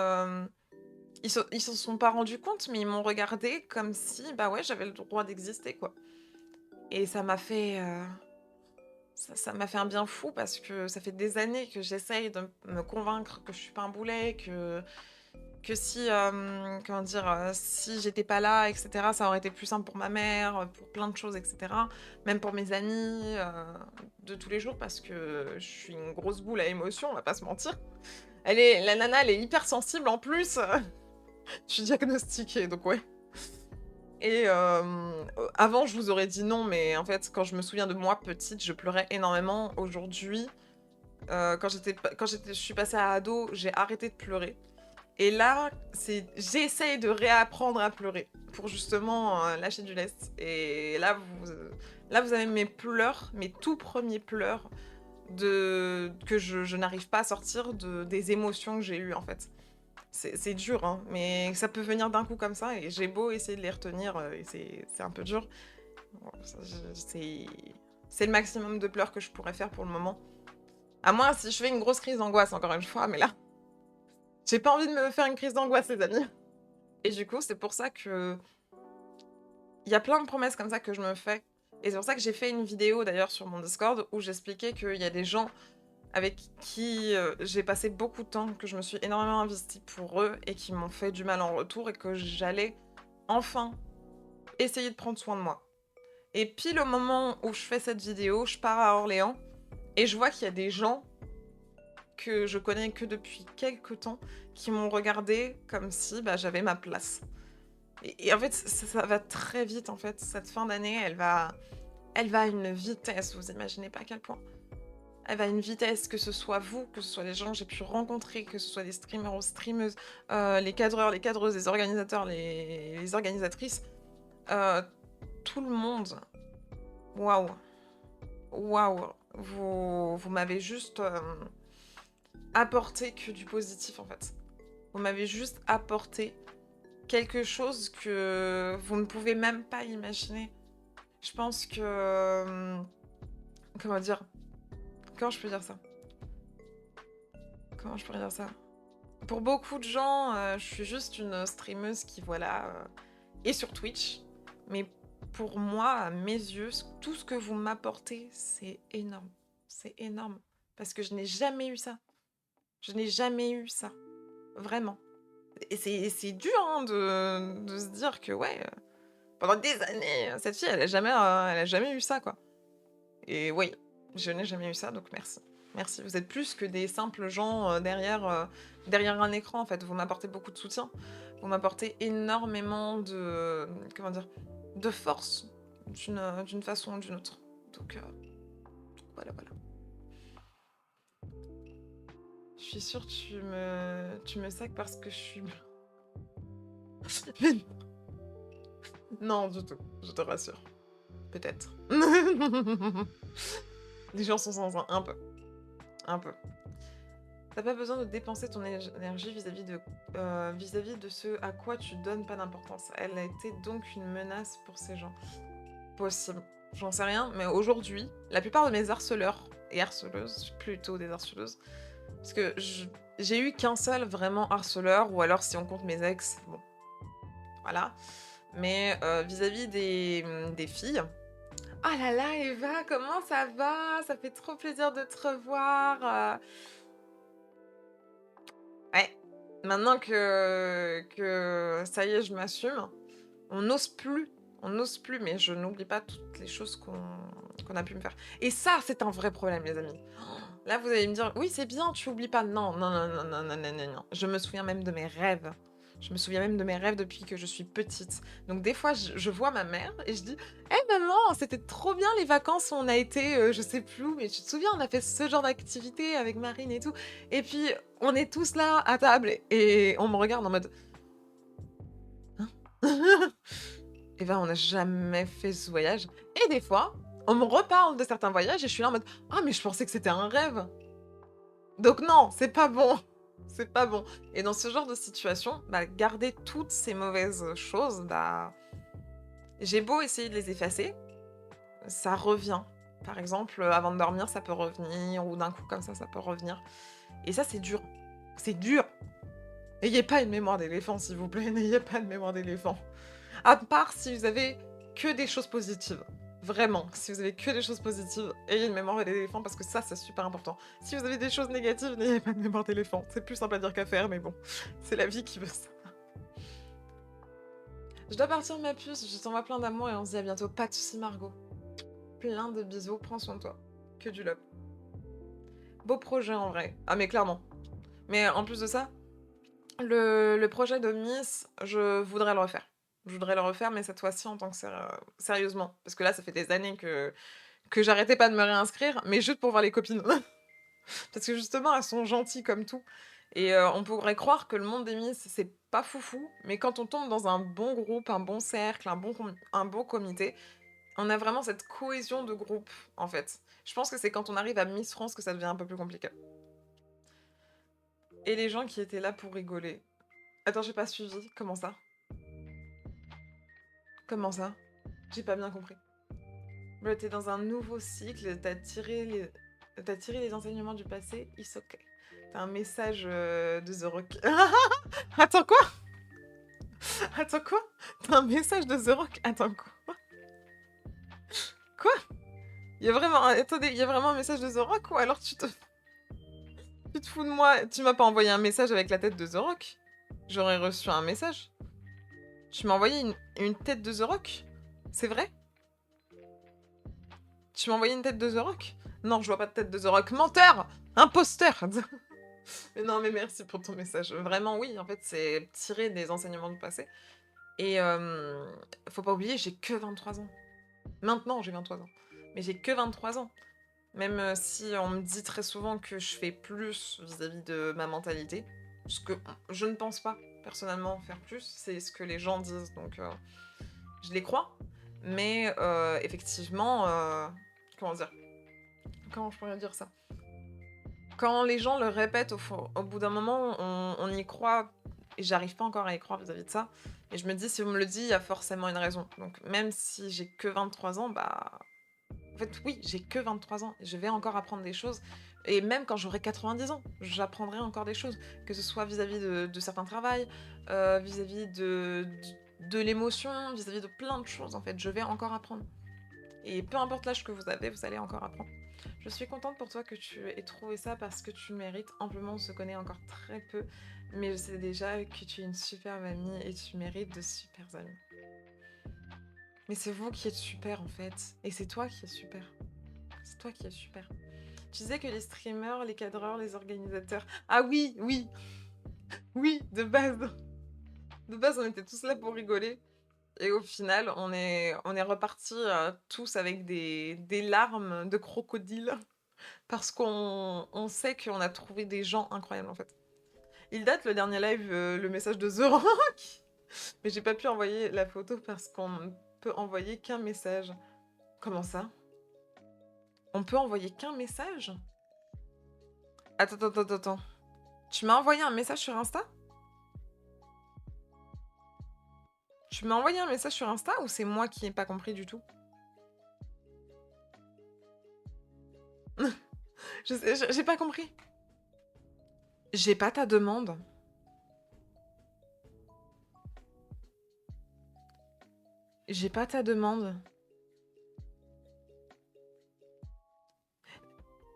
Ils s'en sont pas rendus compte, mais ils m'ont regardé comme si, bah ouais, j'avais le droit d'exister, quoi. Et ça m'a fait. Ça m'a fait un bien fou, parce que ça fait des années que j'essaye de me convaincre que je suis pas un boulet, que si, comment dire, si j'étais pas là, etc., ça aurait été plus simple pour ma mère, pour plein de choses, etc. Même pour mes amis, de tous les jours, parce que je suis une grosse boule à émotions, on va pas se mentir. La nana, elle est hyper sensible en plus. Je suis diagnostiquée, donc ouais. Et avant, je vous aurais dit non, mais en fait, quand je me souviens de moi petite, je pleurais énormément. Aujourd'hui, Je suis passée à ado, j'ai arrêté de pleurer et là, j'essaye de réapprendre à pleurer pour justement, lâcher du lest et là, vous avez mes pleurs, mes tout premiers pleurs que je n'arrive pas à sortir des émotions que j'ai eues, en fait. C'est dur, hein, mais ça peut venir d'un coup comme ça et j'ai beau essayer de les retenir, et c'est un peu dur. Bon, ça c'est le maximum de pleurs que je pourrais faire pour le moment. À moins si je fais une grosse crise d'angoisse encore une fois, mais là, j'ai pas envie de me faire une crise d'angoisse les amis. Et du coup, c'est pour ça que il y a plein de promesses comme ça que je me fais et c'est pour ça que j'ai fait une vidéo d'ailleurs sur mon Discord où j'expliquais qu'il y a des gens avec qui, j'ai passé beaucoup de temps, que je me suis énormément investie pour eux et qui m'ont fait du mal en retour et que j'allais enfin essayer de prendre soin de moi. Et pile au moment où je fais cette vidéo, je pars à Orléans et je vois qu'il y a des gens que je connais que depuis quelques temps qui m'ont regardée comme si, bah, j'avais ma place. Et en fait, ça va très vite, en fait. Cette fin d'année, elle va à une vitesse, vous imaginez pas à quel point. Elle va à une vitesse, que ce soit vous, que ce soit les gens que j'ai pu rencontrer, que ce soit des streamers ou streameuses, les cadreurs, les cadreuses, les organisateurs, les organisatrices, euh, tout le monde. Waouh, waouh, vous m'avez juste apporté que du positif en fait. Vous m'avez juste apporté quelque chose que vous ne pouvez même pas imaginer. Je pense que... comment dire? Comment je peux dire ça? Comment je pourrais dire ça? Pour beaucoup de gens, je suis juste une streameuse qui, voilà, est sur Twitch. Mais pour moi, à mes yeux, tout ce que vous m'apportez, c'est énorme. C'est énorme. Parce que je n'ai jamais eu ça. Je n'ai jamais eu ça. Vraiment. Et c'est dur hein, de se dire que, ouais, pendant des années, cette fille, elle a jamais eu ça, quoi. Et oui, je n'ai jamais eu ça, donc merci. Merci. Vous êtes plus que des simples gens derrière un écran, en fait. Vous m'apportez beaucoup de soutien. Vous m'apportez énormément de... comment dire? De force, d'une façon ou d'une autre. Donc, voilà, voilà. Je suis sûre que tu me sacs parce que je suis... Mais non, du tout. Je te rassure. Peut-être. Les gens sont sans un peu. Un peu. T'as pas besoin de dépenser ton énergie vis-à-vis de ce à quoi tu donnes pas d'importance. Elle a été donc une menace pour ces gens. Possible. J'en sais rien, mais aujourd'hui, la plupart de mes harceleurs et harceleuses, plutôt des harceleuses, parce que j'ai eu qu'un seul vraiment harceleur, ou alors si on compte mes ex, bon, voilà. Mais vis-à-vis des filles, ah là là, Eva, comment ça va? Ça fait trop plaisir de te revoir. Ouais, maintenant que ça y est, je m'assume, on n'ose plus. On n'ose plus, mais je n'oublie pas toutes les choses qu'on a pu me faire. Et ça, c'est un vrai problème, les amis. Là, vous allez me dire, oui, c'est bien, tu oublies pas. Non, non, non, non, non, non, non, non, non. Je me souviens même de mes rêves. Je me souviens même de mes rêves depuis que je suis petite. Donc des fois, je vois ma mère et je dis, hé maman, c'était trop bien les vacances où on a été, je sais plus où, mais tu te souviens, on a fait ce genre d'activité avec Marine et tout. Et puis, on est tous là à table et on me regarde en mode, hein? Et ben, on n'a jamais fait ce voyage. Et des fois, on me reparle de certains voyages et je suis là en mode, ah mais je pensais que c'était un rêve. Donc non, c'est pas bon. C'est pas bon. Et dans ce genre de situation, bah, garder toutes ces mauvaises choses, bah, j'ai beau essayer de les effacer, ça revient. Par exemple, avant de dormir, ça peut revenir, ou d'un coup comme ça peut revenir. Et ça, c'est dur. C'est dur. N'ayez pas une mémoire d'éléphant, s'il vous plaît. N'ayez pas de mémoire d'éléphant. À part si vous avez que des choses positives. Vraiment, si vous avez que des choses positives, ayez une mémoire d'éléphant parce que ça, c'est super important. Si vous avez des choses négatives, n'ayez pas de mémoire d'éléphant. C'est plus simple à dire qu'à faire, mais bon, c'est la vie qui veut ça. Je dois partir, ma puce, je t'envoie plein d'amour et on se dit à bientôt. Pas de soucis, Margot. Plein de bisous, prends soin de toi. Que du love. Beau projet en vrai. Ah, mais clairement. Mais en plus de ça, le projet de Miss, je voudrais le refaire. Je voudrais le refaire, mais cette fois-ci en tant que sérieusement. Parce que là, ça fait des années que j'arrêtais pas de me réinscrire, mais juste pour voir les copines. Parce que justement, elles sont gentilles comme tout et on pourrait croire que le monde des Miss, c'est pas foufou, mais quand on tombe dans un bon groupe, un bon cercle, un bon comité, on a vraiment cette cohésion de groupe, en fait. Je pense que c'est quand on arrive à Miss France que ça devient un peu plus compliqué. Et les gens qui étaient là pour rigoler. Attends, j'ai pas suivi. Comment ça? Comment ça? J'ai pas bien compris. Bah, t'es dans un nouveau cycle, t'as tiré les enseignements du passé, it's ok. T'as un message de The Rock. Attends quoi? Attends quoi? T'as un message de The Rock? Attends quoi? Quoi? Il y a vraiment, attendez, il y a vraiment un message de The Rock ou alors tu te fous de moi? Tu m'as pas envoyé un message avec la tête de The Rock? J'aurais reçu un message. Tu m'as envoyé une tête de The Rock? C'est vrai? Tu m'as envoyé une tête de The Rock? Non, je vois pas de tête de The Rock. Menteur! Imposteur! Mais non, mais merci pour ton message. Vraiment, oui, en fait, c'est tirer des enseignements du passé. Et faut pas oublier, j'ai que 23 ans. Maintenant, j'ai 23 ans. Mais j'ai que 23 ans. Même si on me dit très souvent que je fais plus vis-à-vis de ma mentalité. Ce que je ne pense pas, personnellement, faire plus. C'est ce que les gens disent, donc je les crois. Mais effectivement, comment dire? Comment je pourrais dire ça? Quand les gens le répètent au bout d'un moment, on y croit et j'arrive pas encore à y croire vis-à-vis de ça et je me dis: «Si on me le dit, il y a forcément une raison». Donc même si j'ai que 23 ans, bah, en fait, oui, j'ai que 23 ans. Je vais encore apprendre des choses et même quand j'aurai 90 ans, j'apprendrai encore des choses, que ce soit vis-à-vis de certains travails, vis-à-vis de l'émotion, vis-à-vis de plein de choses, en fait. Je vais encore apprendre et peu importe l'âge que vous avez, vous allez encore apprendre. Je suis contente pour toi que tu aies trouvé ça parce que tu le mérites amplement. On se connaît encore très peu, mais je sais déjà que tu es une super amie et tu mérites de super amis. Mais c'est vous qui êtes super en fait, et c'est toi qui es super. C'est toi qui es super. Tu disais que les streamers, les cadreurs, les organisateurs. Ah oui, oui, oui, de base. De base, on était tous là pour rigoler. Et au final, on est repartis tous avec des larmes de crocodile. Parce qu'on sait qu'on a trouvé des gens incroyables en fait. Il date le dernier live, le message de The Rock. Mais j'ai pas pu envoyer la photo parce qu'on ne peut envoyer qu'un message. Comment ça? On peut envoyer qu'un message? Attends, attends, attends, attends. Tu m'as envoyé un message sur Insta? Tu m'as envoyé un message sur Insta ou c'est moi qui ai pas compris du tout? J'ai pas compris. J'ai pas ta demande. J'ai pas ta demande.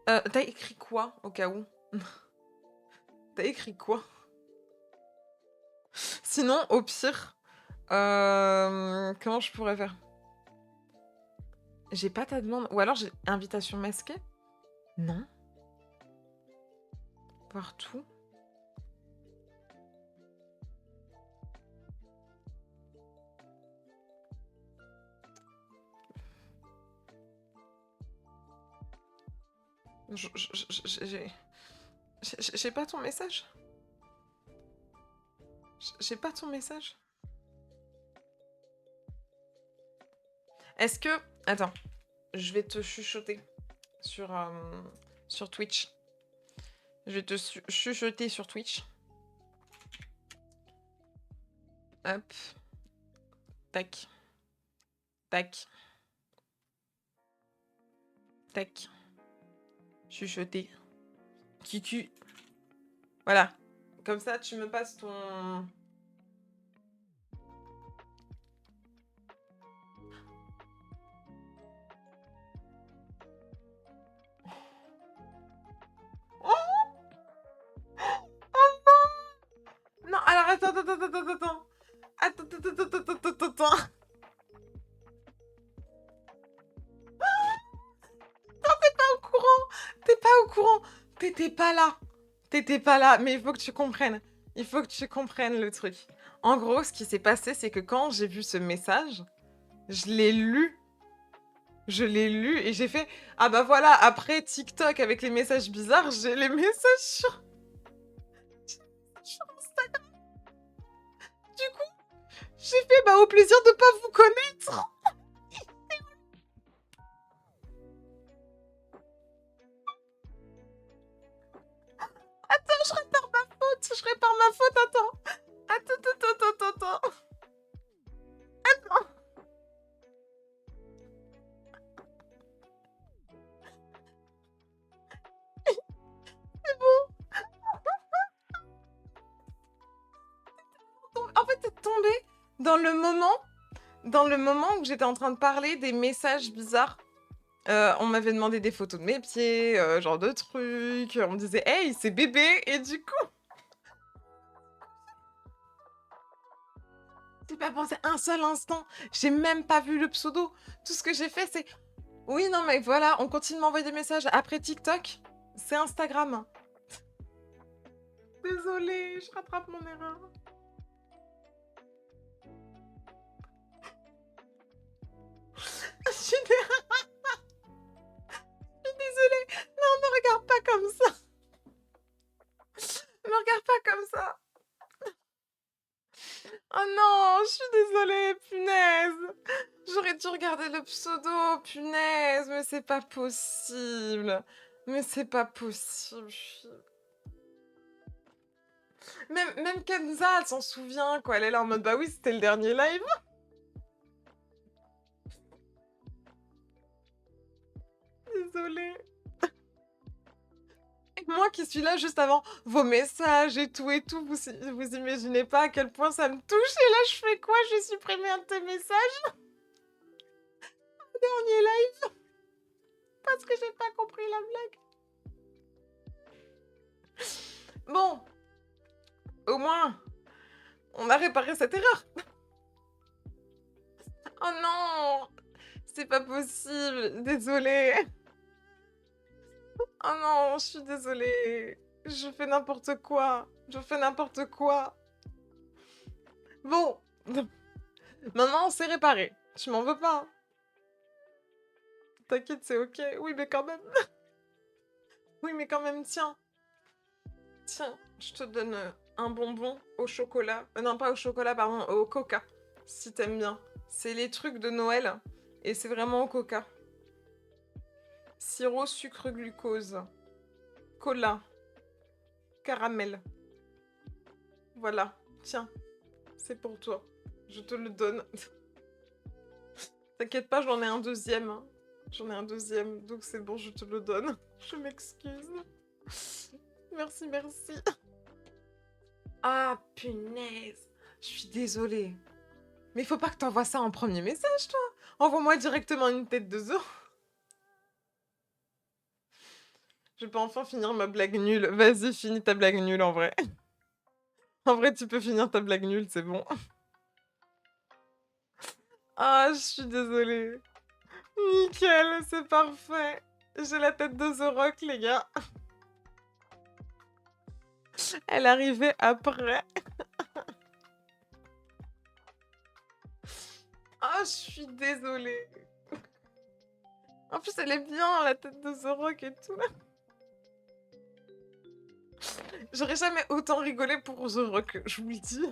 T'as écrit quoi au cas où? T'as écrit quoi? Sinon, au pire, comment je pourrais faire? J'ai pas ta demande. Ou alors j'ai invitation masquée? Non. Voir tout. J'ai pas ton message. J'ai pas ton message. Est-ce que... Attends, je vais te chuchoter sur, sur Twitch. Je vais te chuchoter sur Twitch. Hop. Tac. Tac. Tac. Chuchoter. Kiku. Voilà. Comme ça, tu me passes ton... Non, alors attends, attends, attends, attends, attends. Attends, attends, attends, attends, attends, attends, attends. T'es pas au courant. T'es pas au courant. T'étais pas là. T'étais pas là. Mais il faut que tu comprennes. Il faut que tu comprennes le truc. En gros, ce qui s'est passé, c'est que quand j'ai vu ce message, je l'ai lu. Je l'ai lu et j'ai fait: «Ah bah voilà, après TikTok avec les messages bizarres, j'ai les messages sur Instagram». Du coup, j'ai fait: «Bah, au plaisir de pas vous connaître». Attends, je répare ma faute, je répare ma faute, attends. Attends, attends, attends, attends, attends. Attends. C'est bon. En fait, c'est tombé dans le moment où j'étais en train de parler des messages bizarres. On m'avait demandé des photos de mes pieds, genre de trucs, on me disait: «Hey, c'est bébé» et du coup, j'ai pas pensé un seul instant. J'ai même pas vu le pseudo. Tout ce que j'ai fait, c'est: «Oui, non, mais voilà, on continue de m'envoyer des messages. Après TikTok, c'est Instagram». Désolée, je rattrape mon erreur. Je suis désolée. Non, me regarde pas comme ça. Me regarde pas comme ça. Oh non, je suis désolée, punaise. J'aurais dû regarder le pseudo, punaise, mais c'est pas possible. Mais c'est pas possible. Même Kenza, elle s'en souvient, quoi. Elle est là en mode, bah oui, c'était le dernier live. Désolée. Et moi qui suis là juste avant vos messages et tout, vous imaginez pas à quel point ça me touche. Et là, je fais quoi? J'ai supprimé un de tes messages au dernier live parce que j'ai pas compris la blague. Bon, au moins, on a réparé cette erreur. Oh non, c'est pas possible. Désolée. Oh non, je suis désolée. Je fais n'importe quoi. Je fais n'importe quoi. Bon, maintenant c'est réparé. Je m'en veux pas, hein. T'inquiète, c'est ok. Oui, mais quand même. Oui, mais quand même, tiens. Tiens, je te donne un bonbon au chocolat. Non, pas au chocolat, pardon, au coca. Si t'aimes bien. C'est les trucs de Noël. Et c'est vraiment au coca. Sirop, sucre, glucose. Cola. Caramel. Voilà. Tiens, c'est pour toi. Je te le donne. T'inquiète pas, j'en ai un deuxième, hein. J'en ai un deuxième, donc c'est bon, je te le donne. Je m'excuse. Merci, merci. Ah, punaise. Je suis désolée. Mais faut pas que t'envoies ça en premier message, toi. Envoie-moi directement une tête de zoo. Je peux enfin finir ma blague nulle. Vas-y, finis ta blague nulle en vrai. En vrai, tu peux finir ta blague nulle, c'est bon. Ah, je suis désolée. Nickel, c'est parfait. J'ai la tête de The Rock, les gars. Elle arrivait après. Ah, je suis désolée. En plus, elle est bien, la tête de The Rock et tout. J'aurais jamais autant rigolé pour The Rock, je vous le dis.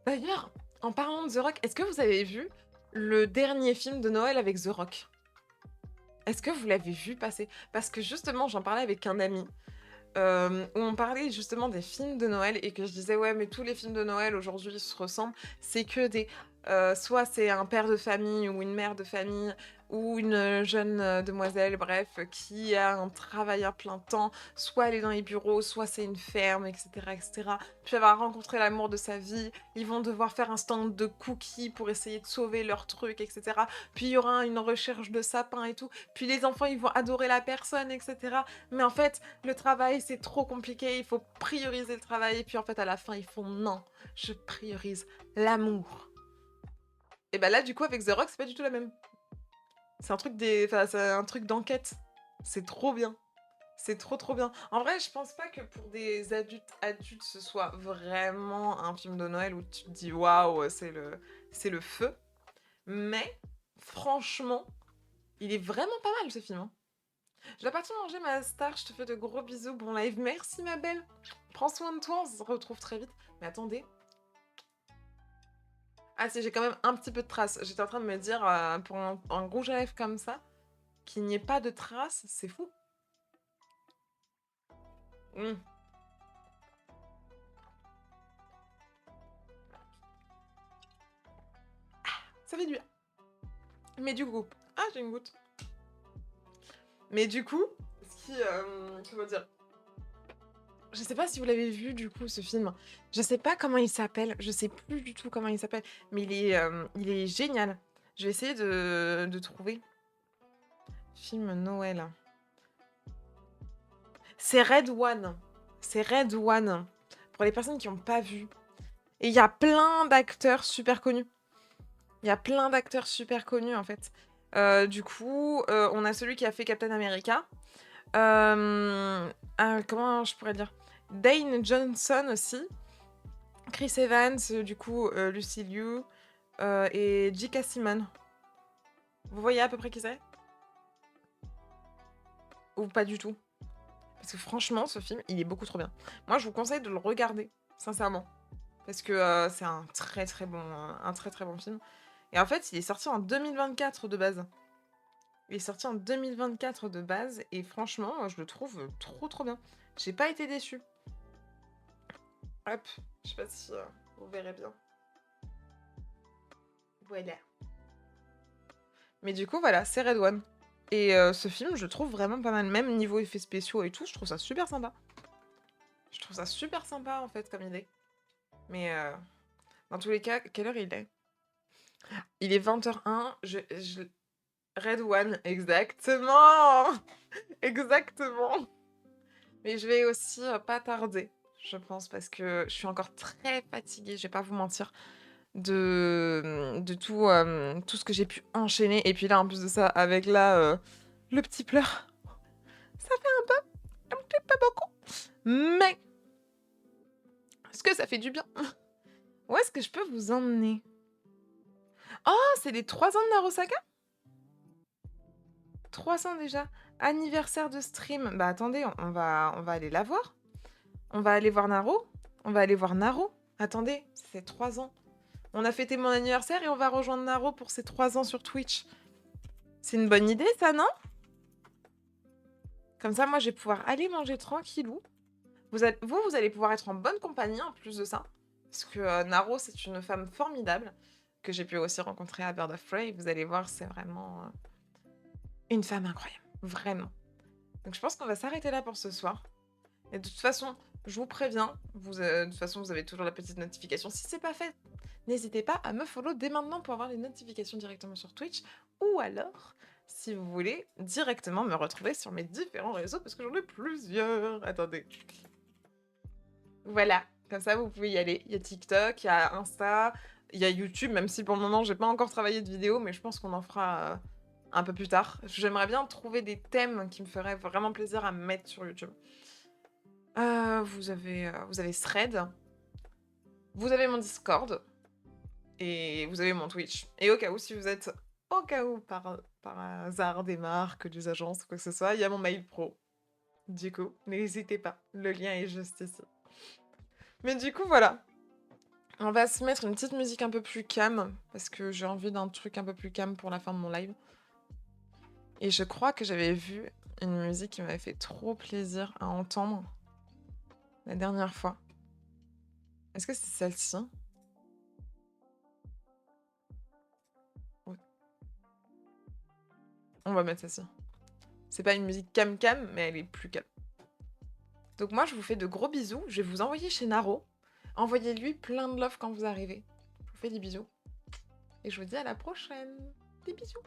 D'ailleurs, en parlant de The Rock, est-ce que vous avez vu le dernier film de Noël avec The Rock? Est-ce que vous l'avez vu passer? Parce que justement, j'en parlais avec un ami, où on parlait justement des films de Noël et que je disais: «Ouais, mais tous les films de Noël aujourd'hui se ressemblent. C'est que des soit c'est un père de famille ou une mère de famille ou une, jeune, demoiselle, bref, qui a un travail à plein temps, soit elle est dans les bureaux, soit c'est une ferme et cetera et cetera. Puis elle va rencontrer l'amour de sa vie, ils vont devoir faire un stand de cookies pour essayer de sauver leur truc et cetera. Puis il y aura une recherche de sapin et tout. Puis les enfants, ils vont adorer la personne et cetera. Mais en fait, le travail, c'est trop compliqué, il faut prioriser le travail. Et puis en fait, à la fin, ils font non, je priorise l'amour. Et bah là, du coup, avec The Rock, c'est pas du tout la même. C'est un truc enfin, c'est un truc d'enquête. C'est trop bien. C'est trop trop bien. En vrai, je pense pas que pour des adultes, ce soit vraiment un film de Noël où tu te dis waouh, c'est le feu. Mais franchement, Il est vraiment pas mal ce film, hein. Je dois partir manger ma star, je te fais de gros bisous, bon live. Merci ma belle. Prends soin de toi, on se retrouve très vite. Mais attendez. Ah si, j'ai quand même un petit peu de traces. J'étais en train de me dire, pour un rouge à lèvres comme ça, qu'il n'y ait pas de traces, c'est fou. Mm. Ça fait du bien. Mais du coup... Ah, j'ai une goutte. Mais du coup, ce qui... comment dire... Je sais pas si vous l'avez vu du coup ce film. Je sais pas comment il s'appelle. Je sais plus du tout comment il s'appelle. Mais il est génial. Je vais essayer de trouver. Film Noël. C'est Red One. C'est Red One. Pour les personnes qui n'ont pas vu. Et il y a plein d'acteurs super connus. Il y a plein d'acteurs super connus en fait. Du coup, on a celui qui a fait Captain America. Comment je pourrais dire, Dane Johnson aussi. Chris Evans, du coup, Lucy Liu et J.K. Simmons. Vous voyez à peu près qui c'est? Ou pas du tout? Parce que franchement, ce film, il est beaucoup trop bien. Moi, je vous conseille de le regarder, sincèrement. Parce que c'est un très très bon film. Et en fait, il est sorti en 2024 de base. Il est sorti en 2024 de base. Et franchement, moi, je le trouve trop bien. J'ai pas été déçue. Hop, je sais pas si vous verrez bien. Voilà. Mais du coup, voilà, c'est Red One. Et ce film, je le trouve vraiment pas mal. Même niveau effets spéciaux et tout, je trouve ça super sympa. Je trouve ça super sympa, en fait, comme idée. Mais dans tous les cas, quelle heure il est? Il est 20h01. Red One, exactement. Exactement. Mais je vais aussi pas tarder, je pense, parce que je suis encore très fatiguée, je vais pas vous mentir, de tout ce que j'ai pu enchaîner. Et puis là, en plus de ça, avec là, le petit pleur, ça fait un petit peu beaucoup. Mais, est-ce que ça fait du bien? Où est-ce que je peux vous emmener? Oh, c'est les 3 ans de Narosaka? 300 déjà. Anniversaire de stream. Bah attendez, on va aller la voir. On va aller voir Naro. On va aller voir Naro. Attendez, c'est 3 ans. On a fêté mon anniversaire et on va rejoindre Naro pour ses 3 ans sur Twitch. C'est une bonne idée, ça, non? Comme ça, moi, je vais pouvoir aller manger tranquillou. Vous allez pouvoir être en bonne compagnie, en plus de ça. Parce que Naro, c'est une femme formidable que j'ai pu aussi rencontrer à Bird of Prey. Vous allez voir, c'est vraiment une femme incroyable. Vraiment. Donc, je pense qu'on va s'arrêter là pour ce soir. Et de toute façon, je vous préviens, de toute façon, vous avez toujours la petite notification. Si c'est pas fait, n'hésitez pas à me follow dès maintenant pour avoir les notifications directement sur Twitch. Ou alors, si vous voulez, directement me retrouver sur mes différents réseaux, parce que j'en ai plusieurs. Attendez. Voilà, comme ça, vous pouvez y aller. Il y a TikTok, il y a Insta, il y a YouTube, même si pour le moment, j'ai pas encore travaillé de vidéo, mais je pense qu'on en fera un peu plus tard. J'aimerais bien trouver des thèmes qui me feraient vraiment plaisir à mettre sur YouTube. Vous avez Thread, vous avez mon Discord, et vous avez mon Twitch. Et au cas où, si vous êtes, au cas où, par hasard, des marques, des agences, quoi que ce soit, il y a mon mail pro. Du coup, n'hésitez pas, le lien est juste ici. Mais du coup, voilà. On va se mettre une petite musique un peu plus calme, parce que j'ai envie d'un truc un peu plus calme pour la fin de mon live. Et je crois que j'avais vu une musique qui m'avait fait trop plaisir à entendre la dernière fois. Est-ce que c'est celle-ci? Oui. On va mettre celle-ci. C'est pas une musique cam-cam, mais elle est plus calme. Donc moi, je vous fais de gros bisous. Je vais vous envoyer chez Naro. Envoyez-lui plein de love quand vous arrivez. Je vous fais des bisous. Et je vous dis à la prochaine. Des bisous.